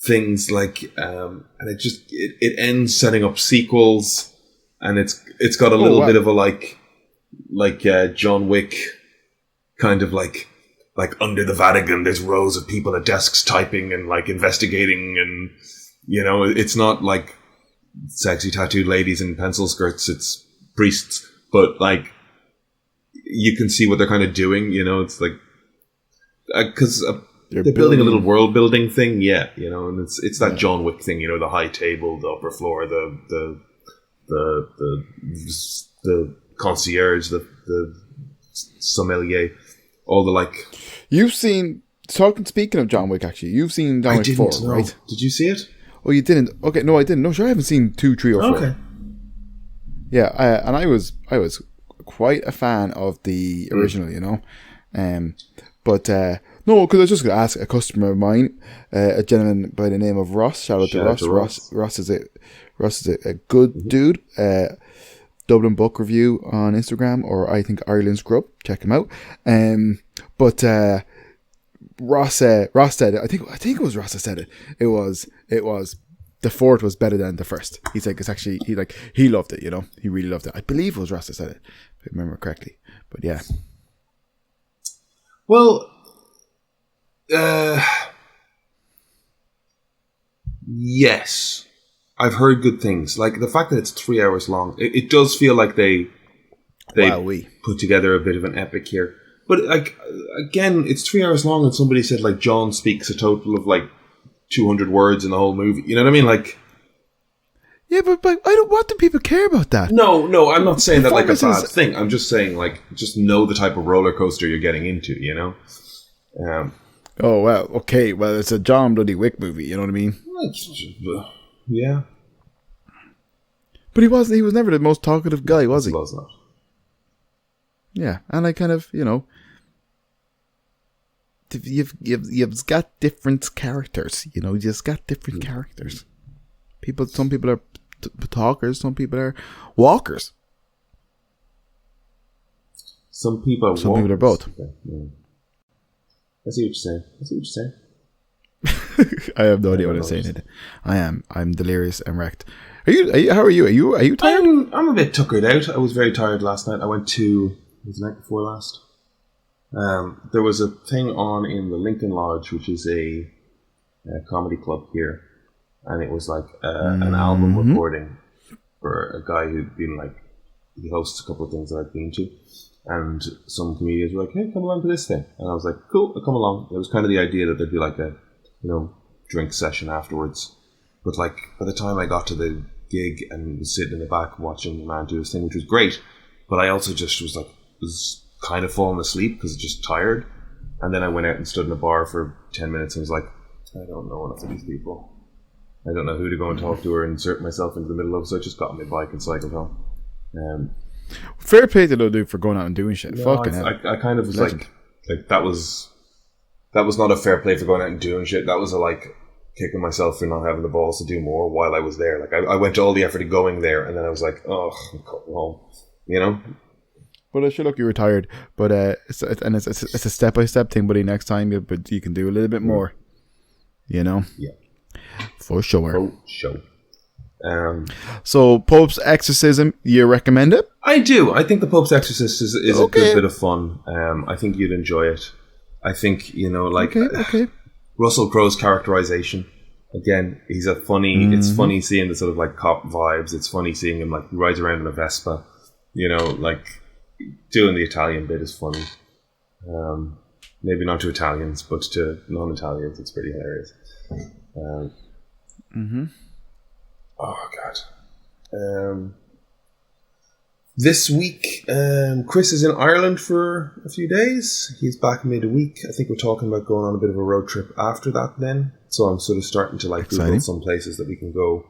things like and it ends setting up sequels, and it's got a little bit of a like John Wick kind of like under the Vatican there's rows of people at desks typing and like investigating, and it's not like sexy tattooed ladies in pencil skirts, it's priests, but like you can see what they're kind of doing, it's like because they're building a little world building thing, and it's that John Wick thing, the high table, the upper floor, the concierge, the sommelier, all the like. You've seen speaking of John Wick, actually, you've seen John Wick 4, right? Did you see it? Oh, you didn't? Okay, no, I didn't. No, sure, I haven't seen 2, 3, or 4. Okay. Yeah, and I was quite a fan of the original, but no, because I was just going to ask a customer of mine, a gentleman by the name of Ross. Shout out to Ross. Ross is a good dude. Dublin Book Review on Instagram, or I think Ireland's Grub. Check him out. But Ross said, I think it was Ross that said it. It was the fourth was better than the first. He's like, it's actually he loved it. He really loved it. I believe it was Ross that said it, if I remember correctly. But yeah. Well, yes, I've heard good things. Like the fact that it's 3 hours long, it does feel like they put together a bit of an epic here. But like again, it's 3 hours long, and somebody said like John speaks a total of like 200 words in the whole movie. You know what I mean? Like, yeah, but I don't. What do people care about that? No, I'm not saying that like a bad thing. I'm just saying like just know the type of roller coaster you're getting into. Oh well, okay. Well, it's a John Bloody Wick movie. You know what I mean? Yeah. But he was never the most talkative guy, was he? He was not. Yeah, and I kind of you've got different characters. You just got different characters. Some people are talkers, some people are walkers. Some people are both. Okay, yeah. I see what you're saying. I have no idea what I'm saying. I'm delirious and wrecked. Are you? How are you? Are you tired? I'm a bit tuckered out. I was very tired last night. I went to the night before last. There was a thing on in the Lincoln Lodge, which is a comedy club here, and it was like an album recording for a guy who'd been like, he hosts a couple of things that I've been to, and some comedians were like, "Hey, come along to this thing," and I was like, "Cool, I'll come along." It was kind of the idea that there'd be like a drink session afterwards, but like by the time I got to the gig and was sitting in the back watching the man do his thing, which was great, but I also just was kind of falling asleep because I was just tired. And then I went out and stood in a bar for 10 minutes and was like, I don't know enough of these people. I don't know who to go and talk to or insert myself into the middle of, so I just got on my bike and cycled home. Fair play to the dude for going out and doing shit. Fucking hell. I kind of was like that was not a fair play for going out and doing shit. That was a like kicking myself for not having the balls to do more while I was there. Like I went to all the effort of going there, and then I was like, oh, I'm coming home. Well, I sure look, you were tired, but it's a step-by-step thing, buddy. Next time, you can do a little bit more. Yeah. For sure. So, Pope's Exorcism, you recommend it? I do. I think the Pope's Exorcist is a good bit of fun. I think you'd enjoy it. I think, Okay. Russell Crowe's characterization. Again, he's a funny. It's funny seeing the sort of like cop vibes. It's funny seeing him like he rides around in a Vespa. You know, like doing the Italian bit is funny. Maybe not to Italians, but to non-Italians, it's pretty hilarious. Oh God. This week, Chris is in Ireland for a few days. He's back midweek. I think we're talking about going on a bit of a road trip after that then. So I'm sort of starting to like Google some places that we can go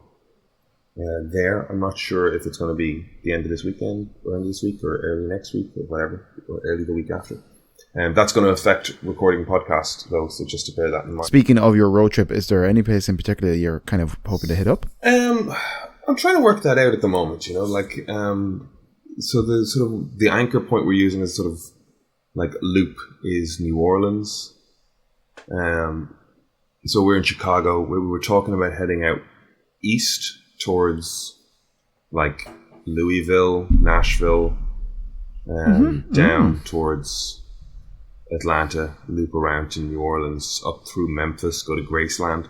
there. I'm not sure if it's going to be the end of this weekend or end of this week or early next week or whatever, or early the week after. And that's going to affect recording podcast though, so just to bear that in mind. Speaking of your road trip, is there any place in particular that you're kind of hoping to hit up? I'm trying to work that out at the moment, you know, like, so the sort of, the anchor point we're using as sort of like loop is New Orleans. So we're in Chicago. We were talking about heading out east towards like Louisville, Nashville, down towards Atlanta, loop around to New Orleans, up through Memphis, go to Graceland,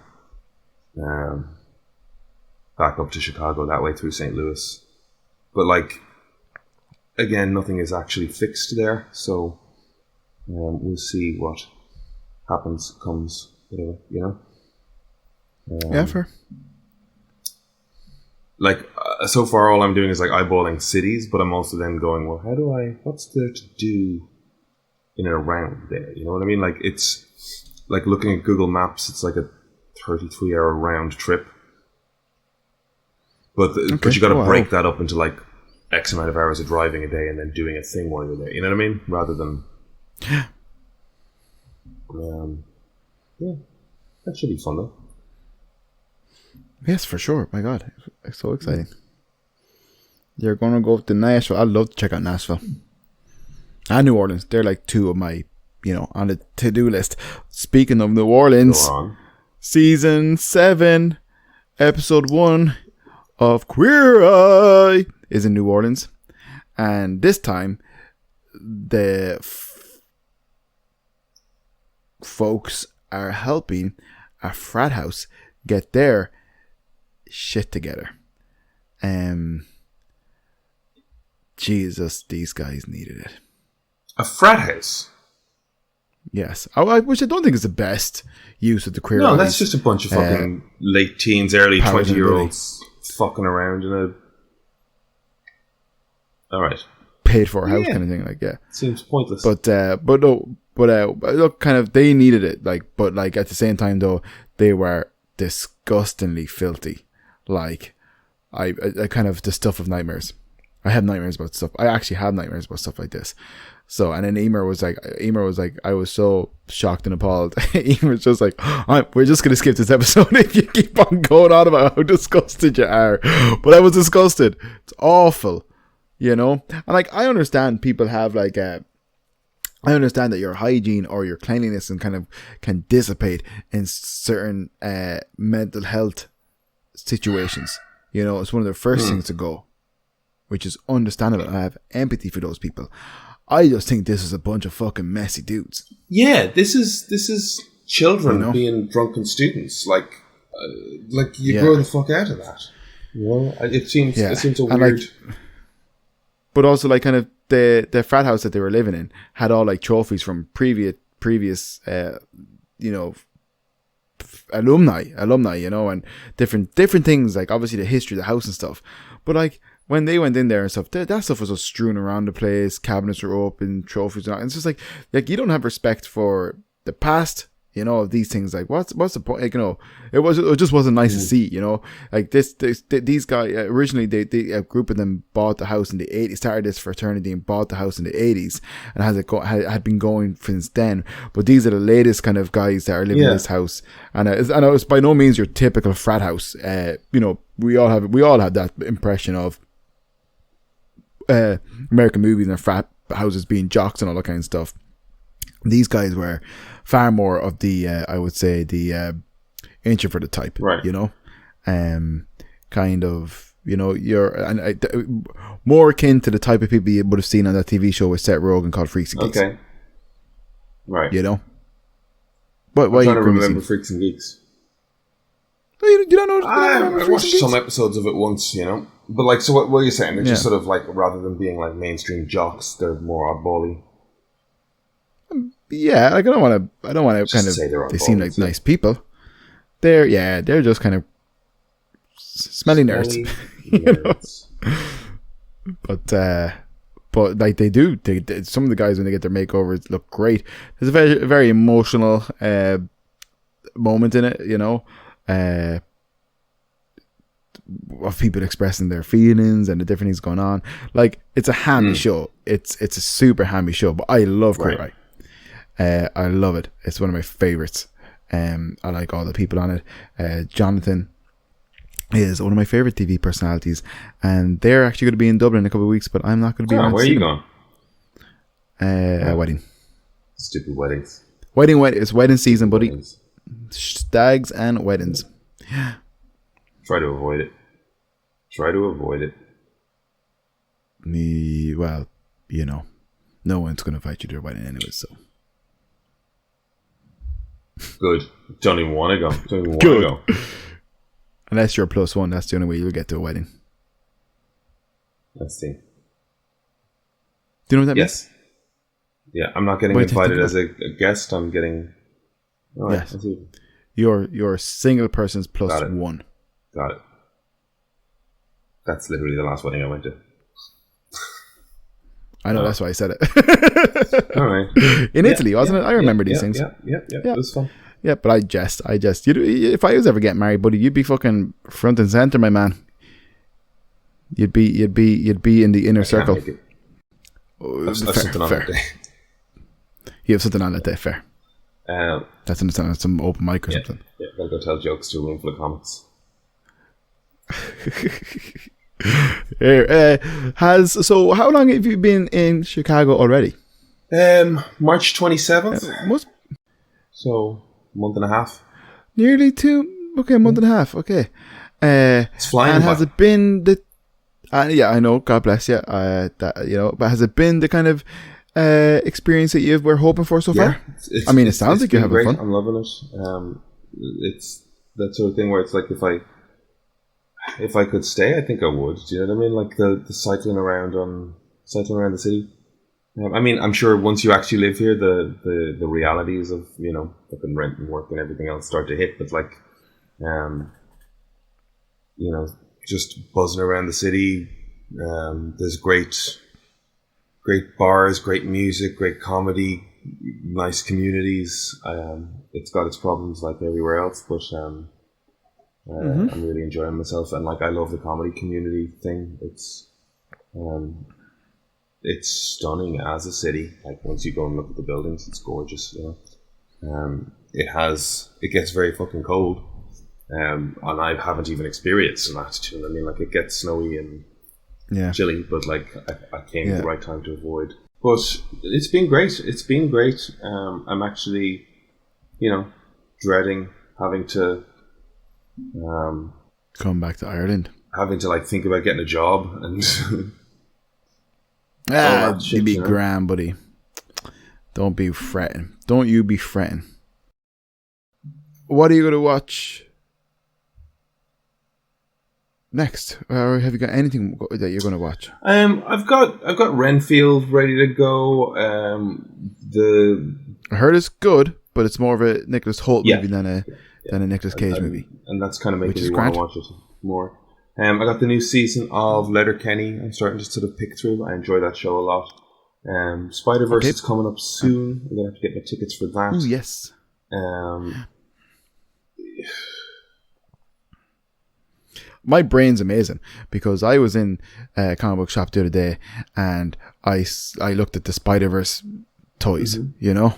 back up to Chicago that way through St. Louis. But like, again, nothing is actually fixed there, so we'll see what happens, comes, whatever, you know? Yeah, fair. Like, so far all I'm doing is like eyeballing cities, but I'm also then going, well, what's there to do in and around there? You know what I mean? Like, it's like looking at Google Maps, it's like a 33-hour round trip. But you got to break that up into like X amount of hours of driving a day and then doing a thing while you're there. You know what I mean? Rather than... yeah, that should be fun though. Yes, for sure. My God, it's so exciting. You're going to go to Nashville. I'd love to check out Nashville. And New Orleans. They're like two of my, on the to-do list. Speaking of New Orleans, Season 7, Episode 1 of Queer Eye is in New Orleans. And this time, the folks are helping a frat house get their shit together. Jesus, these guys needed it. A frat house? Yes. Which I don't think is the best use of the queer. No, that's just a bunch of fucking late teens, early 20-year-olds fucking around in a... Alright. Paid for house kind of thing, like, yeah. Seems pointless. But look, kind of, they needed it, but at the same time though, they were disgustingly filthy. Like, I kind of, the stuff of nightmares. I have nightmares about stuff. I actually have nightmares about stuff like this. So, and then Emer was like, I was so shocked and appalled. Emer was just like, we're just going to skip this episode if you keep on going on about how disgusted you are. But I was disgusted. It's awful, And like, I understand people have like, I understand that your hygiene or your cleanliness and kind of can dissipate in certain mental health situations. It's one of the first things to go, which is understandable. And I have empathy for those people. I just think this is a bunch of fucking messy dudes. Yeah, this is children being drunken students. Like you grow the fuck out of that. It seems a weird. But also, like, kind of the frat house that they were living in had all like trophies from previous alumni, and different things, like obviously the history of the house and stuff. But like when they went in there and stuff, that stuff was just strewn around the place. Cabinets were open, trophies, and it's just like you don't have respect for the past, of these things. Like what's the point? Like, it just wasn't nice to see, like these guys originally, they a group of them bought the house in the 80s, started this fraternity and bought the house in the 80s, and had been going since then. But these are the latest kind of guys that are living in this house, and it's by no means your typical frat house. We all have that impression of American movies and frat houses being jocks and all that kind of stuff. These guys were far more of the, I would say, the introverted type, right? Kind of, more akin to the type of people you would have seen on that TV show with Seth Rogen called Freaks and Geeks. Okay, right. Why I'm trying to remember Freaks and Geeks. You don't know? I watched some episodes of it once, you know. But like, so what were you saying? They're just sort of like, rather than being like mainstream jocks, they're more oddball-y. Yeah, like I don't want to kind of. They seem like nice people. They're just kind of smelly nerds. You know? But like they do, some of the guys when they get their makeovers look great. There's a very emotional moment in it, you know, of people expressing their feelings and the different things going on. Like it's a hammy show. It's a super hammy show, but I love Queer Eye. I love it. It's one of my favorites. I like all the people on it. Jonathan is one of my favorite TV personalities, and they're actually going to be in Dublin in a couple of weeks, but I'm not going to be around. Where are you going? A wedding. Stupid weddings. It's wedding season, buddy. Weddings. Stags and weddings. Try to avoid it. Well, you know, no one's going to invite you to a wedding anyway, so. Good. Don't even want to go. Unless you're a +1, that's the only way you'll get to a wedding. Let's see. Do you know what that means? Yeah, I'm not getting invited as a guest. I'm getting. Yes. You're a single person's +1. Got it. That's literally the last wedding I went to. I know, that's why I said it. All right. In Italy, wasn't it? I remember these things. Yeah. It was fun. Yeah, but I jest. If I was ever getting married, buddy, you'd be fucking front and center, my man. You'd be in the inner circle. I've something on that day. You have something on that day, fair. That's some open mic or something. Yeah, gotta go tell jokes to a room full of comics. So how long have you been in Chicago already? March 27th. So a month and a half. Nearly 2. Okay, a month and a half. Okay. It's flying. And has it been the? Yeah, I know. God bless you. But has it been the kind of experience that you were hoping for so far? I mean, it sounds like you're having fun. I'm loving it. It's that sort of thing where it's like if I could stay, I think I would. Do you know what I mean? Like the cycling around the city. I mean, I'm sure once you actually live here, the realities of, you know, fucking rent and work and everything else start to hit. But like, you know, just buzzing around the city. There's great bars, great music, great comedy, nice communities. It's got its problems like everywhere else, but I'm really enjoying myself, and like I love the comedy community thing. It's stunning as a city. Like once you go and look at the buildings, it's gorgeous. You know, it gets very fucking cold, and I haven't even experienced that. You know what I mean? Like it gets snowy and chilly, but like I came at the right time to avoid. But it's been great. I'm actually, you know, dreading having to come back to Ireland, having to like think about getting a job and you'd be grand, buddy. Don't be fretting. Don't you be fretting. What are you going to watch next? Or have you got anything that you're going to watch? I've got Renfield ready to go. I heard it's good, but it's more of a Nicholas Hoult movie than a Nicolas Cage movie. And that's kind of making me want to watch it more. I got the new season of Letterkenny. I'm starting to sort of pick through. I enjoy that show a lot. Spider-Verse is coming up soon. I'm going to have to get my tickets for that. Oh, yes. My brain's amazing because I was in a comic book shop the other day and I looked at the Spider-Verse toys, you know?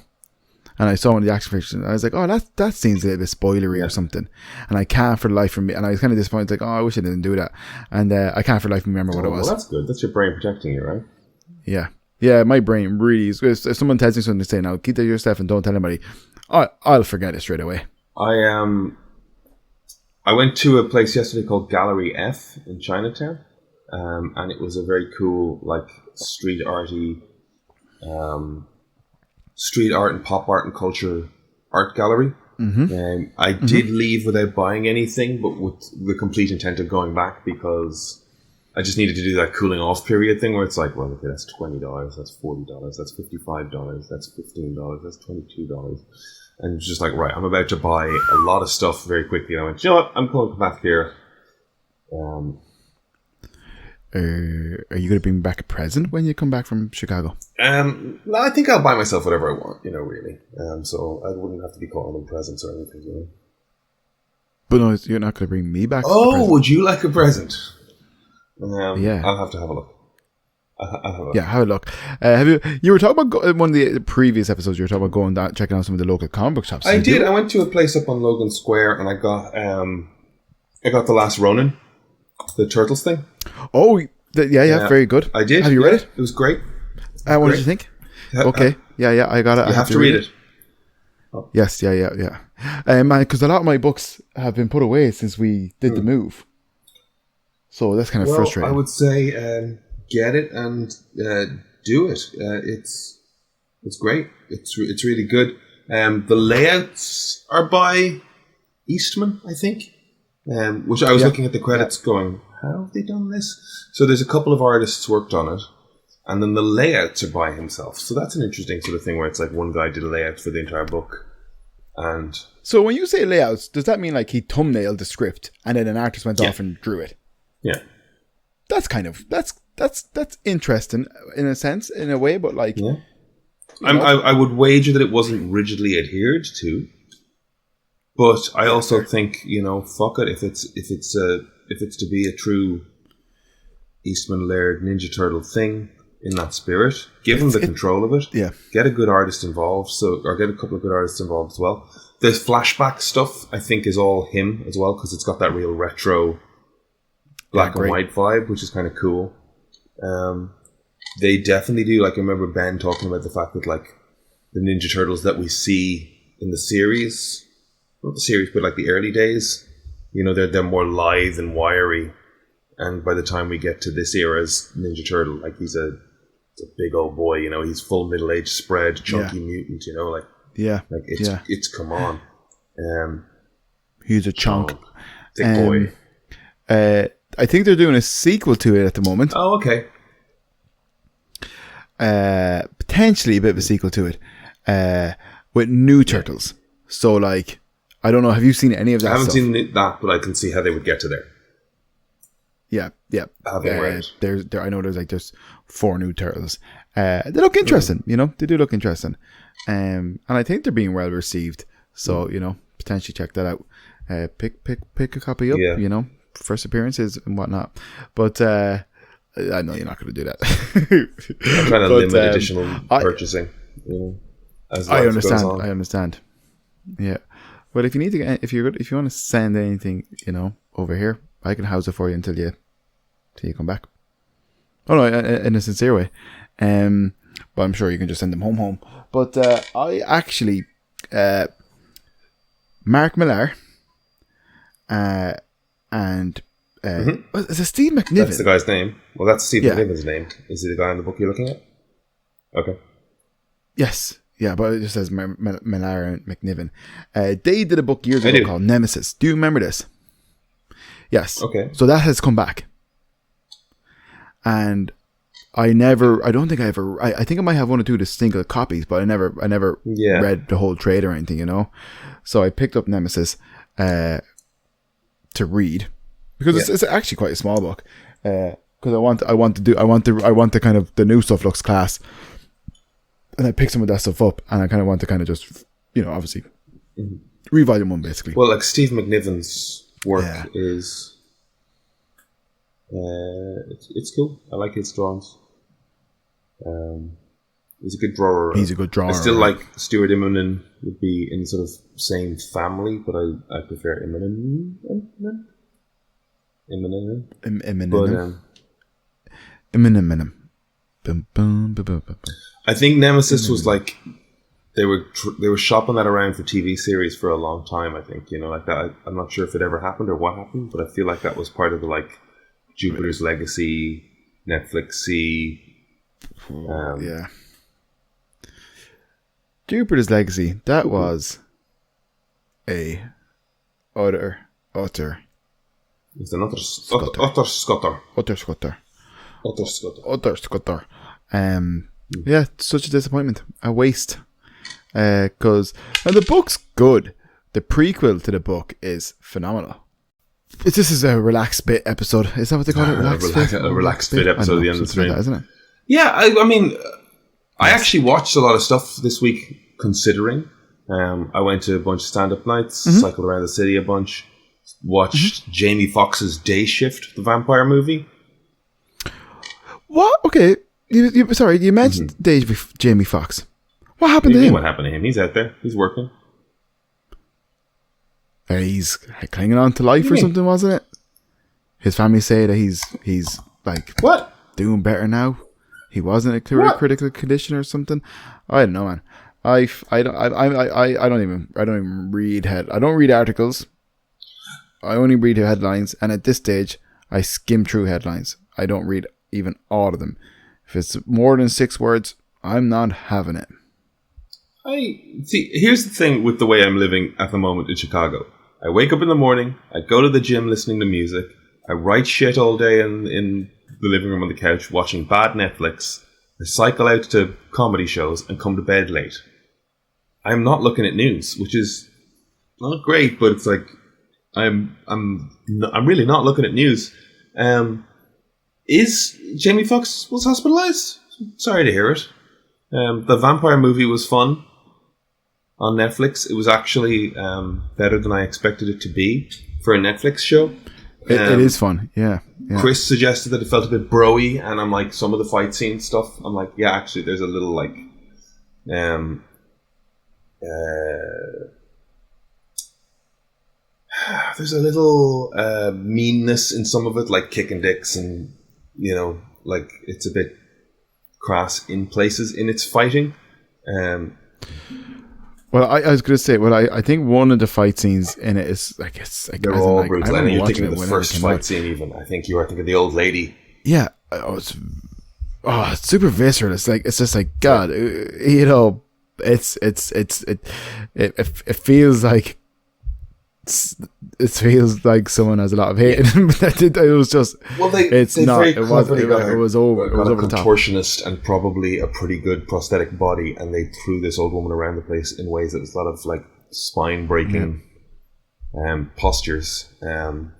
And I saw one of the action figures and I was like, oh, that seems a little bit spoilery or something. And I can't for the life of me. And I was kind of disappointed, like, oh, I wish I didn't do that. And I can't for the life of me remember what it was. Well, that's good. That's your brain protecting you, right? Yeah. Yeah, my brain really is good. If someone tells me something to say now, keep that to yourself and don't tell anybody, I'll forget it straight away. I went to a place yesterday called Gallery F in Chinatown. And it was a very cool, like, street art and pop art and culture art gallery. I did leave without buying anything, but with the complete intent of going back because I just needed to do that cooling off period thing where it's like, well, okay, that's $20, that's $40, that's $55, that's $15, that's $22. And it's just like, right, I'm about to buy a lot of stuff very quickly. And I went, you know what, I'm going to come back here. Are you going to bring back a present when you come back from Chicago? No, I think I'll buy myself whatever I want, really. So I wouldn't have to be calling them presents or anything, But no, you're not going to bring me back. Oh, would you like a present? Yeah, I'll have to have a look. Yeah, have a look. You were talking about one of the previous episodes. You were talking about going down, checking out some of the local comic book shops. I did. I went to a place up on Logan Square, and I got The Last Ronin, the Turtles thing. Oh, yeah, very good. I did. Have you read it? It was great. What did you think? Okay, yeah, I got it. You have to read it. Oh. Yes, yeah. Because a lot of my books have been put away since we did the move. So that's kind of frustrating. I would say get it and do it. It's great. It's really good. The layouts are by Eastman, I think. Which I was looking at the credits going, how have they done this? So there's a couple of artists worked on it, and then the layouts are by himself. So that's an interesting sort of thing where it's like one guy did a layout for the entire book. And so when you say layouts, does that mean like he thumbnailed the script and then an artist went off and drew it? Yeah. That's kind of that's interesting in a sense, in a way, but like I would wager that it wasn't rigidly adhered to. But I also think, fuck it, if it's to be a true Eastman Laird Ninja Turtle thing in that spirit, give him the control of it. Yeah. Get a good artist involved, or get a couple of good artists involved as well. The flashback stuff, I think, is all him as well, because it's got that real retro black and white vibe, which is kind of cool. They definitely do. Like, I remember Ben talking about the fact that, like, the Ninja Turtles that we see in the series, not the series, but like the early days, they're more lithe and wiry. And by the time we get to this era's Ninja Turtle, like, he's a big old boy, he's full middle-aged spread, chunky mutant, it's come on. He's a chunk. Thick boy. I think they're doing a sequel to it at the moment. Oh, okay. Potentially a bit of a sequel to it, with new turtles. So, like, I don't know. Have you seen any of that? I haven't seen that, but I can see how they would get to there. Yeah. Having read. I know there's 4 new turtles. They look interesting. They do look interesting, and I think they're being well received. So potentially check that out. Pick a copy up. Yeah. First appearances and whatnot. But I know you're not going to do that. I'm trying to limit additional purchasing. I understand. Yeah, but if you need to, if you want to send anything, over here, I can house it for you until you come back. Oh no, in a sincere way. But I'm sure you can just send them home. But I actually, Mark Millar, and is it Steve McNiven? That's the guy's name. Well, that's Steve McNiven's name. Is he the guy in the book you're looking at? Okay. Yes. Yeah, but it just says Millar and McNiven. They did a book years ago called Nemesis. Do you remember this? Yes. Okay. So that has come back. And I think I might have one or two of the single copies, but I never read the whole trade or anything, So I picked up Nemesis to read because it's actually quite a small book. Because I want to kind of, the new stuff looks class. And I picked some of that stuff up, and I kind of want to kind of just, obviously, read volume 1 basically. Well, like Steve McNiven's work is, it's cool. I like his drawings. He's a good drawer. He's a good drawer. I still like Stuart Immonen would be in sort of same family, but I prefer Immonen. Immonen. I think Nemesis was like they were shopping that around for TV series for a long time. I think like that. I'm not sure if it ever happened or what happened, but I feel like that was part of the like Jupiter's Legacy, Netflix-y. Jupiter's Legacy. That was a utter It's an utter scutter. Yeah, such a disappointment, a waste. Because the book's good. The prequel to the book is phenomenal. This is a relaxed bit episode. Is that what they call it? A relaxed bit episode of the end of the stream, isn't it? Yeah, I mean, I actually watched a lot of stuff this week. Considering, I went to a bunch of stand-up nights, cycled around the city a bunch, watched Jamie Foxx's Dayshift, the vampire movie. What? Okay, you mentioned Jamie Foxx. What happened to him? What happened to him? He's out there. He's working. He's clinging on to life or something, wasn't it? His family say that he's like what doing better now. He wasn't in a critical condition or something. I don't know, man. I don't even read I don't read articles. I only read headlines, and at this stage, I skim through headlines. I don't read even all of them. If it's more than 6 words, I'm not having it. Here's the thing with the way I'm living at the moment in Chicago. I wake up in the morning, I go to the gym listening to music, I write shit all day in the living room on the couch watching bad Netflix, I cycle out to comedy shows and come to bed late. I'm not looking at news, which is not great, but it's like I'm really not looking at news. Is Jamie Foxx was hospitalized? Sorry to hear it. The vampire movie was fun on Netflix. It was actually better than I expected it to be for a Netflix show. It is fun, yeah. Chris suggested that it felt a bit bro-y, and I'm like, some of the fight scene stuff, I'm like, yeah, actually, there's a little like, there's a little meanness in some of it, like kicking dicks, and like it's a bit crass in places in its fighting. Well, I was going to say, I think one of the fight scenes in it is like they're all brutal. I think you're thinking of the first fight scene. Even I think you were thinking of the old lady. Yeah, it's super visceral. It's just like God, it feels like. It feels like someone has a lot of hate in him. It was just. Well, it's not. It was over. It was over the top. Contortionist and probably a pretty good prosthetic body, and they threw this old woman around the place in ways that was a lot of like spine breaking postures. There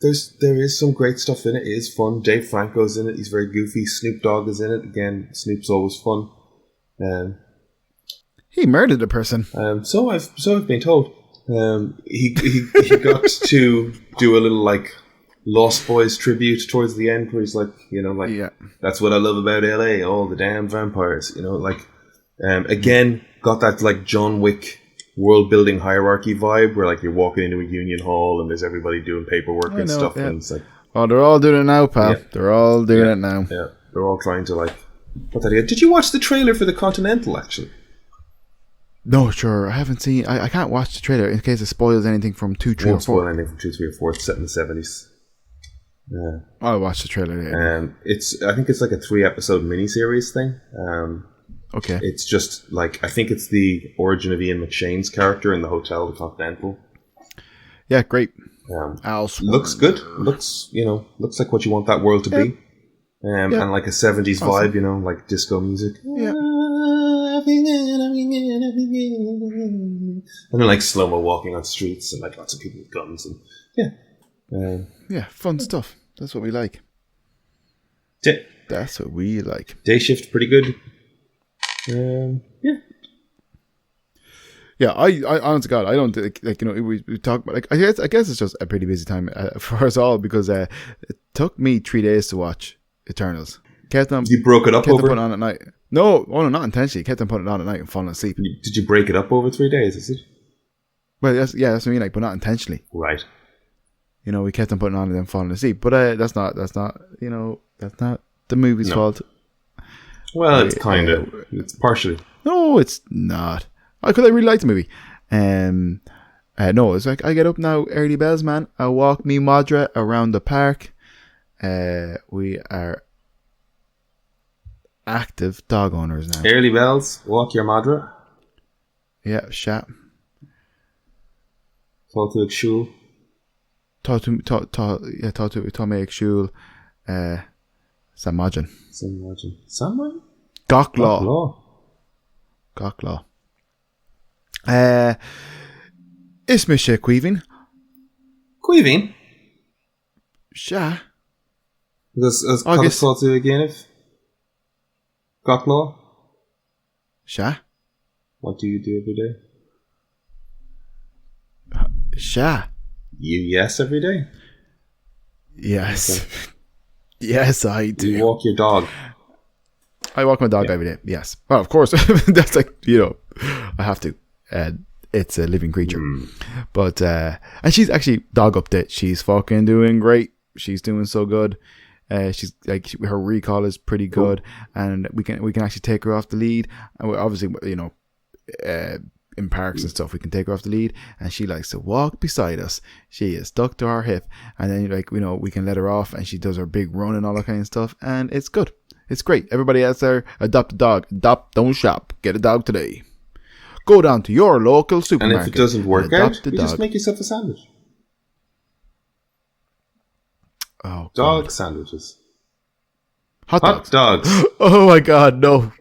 is some great stuff in it. It is fun. Dave Franco's in it. He's very goofy. Snoop Dogg is in it. Again, Snoop's always fun. He murdered a person. So I've been told. He got to do a little like Lost Boys tribute towards the end, where he's like, that's what I love about LA, all the damn vampires. Again, got that like John Wick world building hierarchy vibe, where like you're walking into a union hall and there's everybody doing paperwork and stuff, and it's like, oh, they're all doing it now, pal. Yeah. They're all doing it now. Yeah, they're all trying to like put that together. Did you watch the trailer for the Continental? Actually. No, sure. I haven't seen. I can't watch the trailer in case it spoils anything from 2, 3, or 4. Won't spoil anything from 2, 3, or 4. It's set in the 70s. Yeah. I'll watch the trailer. Yeah. I think it's like a 3-episode miniseries thing. Okay. It's just like, I think it's the origin of Ian McShane's character in the hotel, the Continental. Yeah, great. Looks good. Looks like what you want that world to be. And like a 70s vibe, like disco music. Yeah. And then like slow-mo walking on streets and like lots of people with guns and fun stuff. That's what we like. That's what we like. Dayshift, pretty good. Yeah, I honest to God, I don't think, like, we talk about, like, I guess it's just a pretty busy time for us all, because it took me 3 days to watch Eternals. You broke it up over? Putting on at night. No, not intentionally. Kept on putting it on at night and falling asleep. Did you break it up over 3 days? Is it? Well, that's what I mean. Like, but not intentionally. Right. We kept on putting it on and then falling asleep. But that's not the movie's fault. Well, it's kind of. It's partially. No, it's not. Because I really like the movie. No, it's like I get up now early bells, man. I walk me Madra around the park. We are active dog owners now. Early bells, walk your Madra. Yeah, Sha. Tátu ag siúl. Tá mé ag siúl Samajin. Samajin? Gach lá. Is me sé cuivin? Cuivin? Sha. As tátu again if? Gach lá? Sha. What do you do every day? Sha. You yes every day? Yes. Yes, I do. You walk your dog? I walk my dog every day, yes. Well, of course. That's like, I have to. It's a living creature. But, and she's actually, dog update, she's fucking doing great. She's doing so good. She's like, her recall is pretty good. And we can actually take her off the lead. And obviously, in parks and stuff, we can take her off the lead, and she likes to walk beside us. She is stuck to our hip, and then we can let her off, and she does her big run and all that kind of stuff, and it's good. It's great. Everybody out there, adopt a dog. Adopt, don't shop. Get a dog today. Go down to your local supermarket. And if it doesn't work out, you just make yourself a sandwich. Oh, dog sandwiches. Hot dogs. Oh my God, no.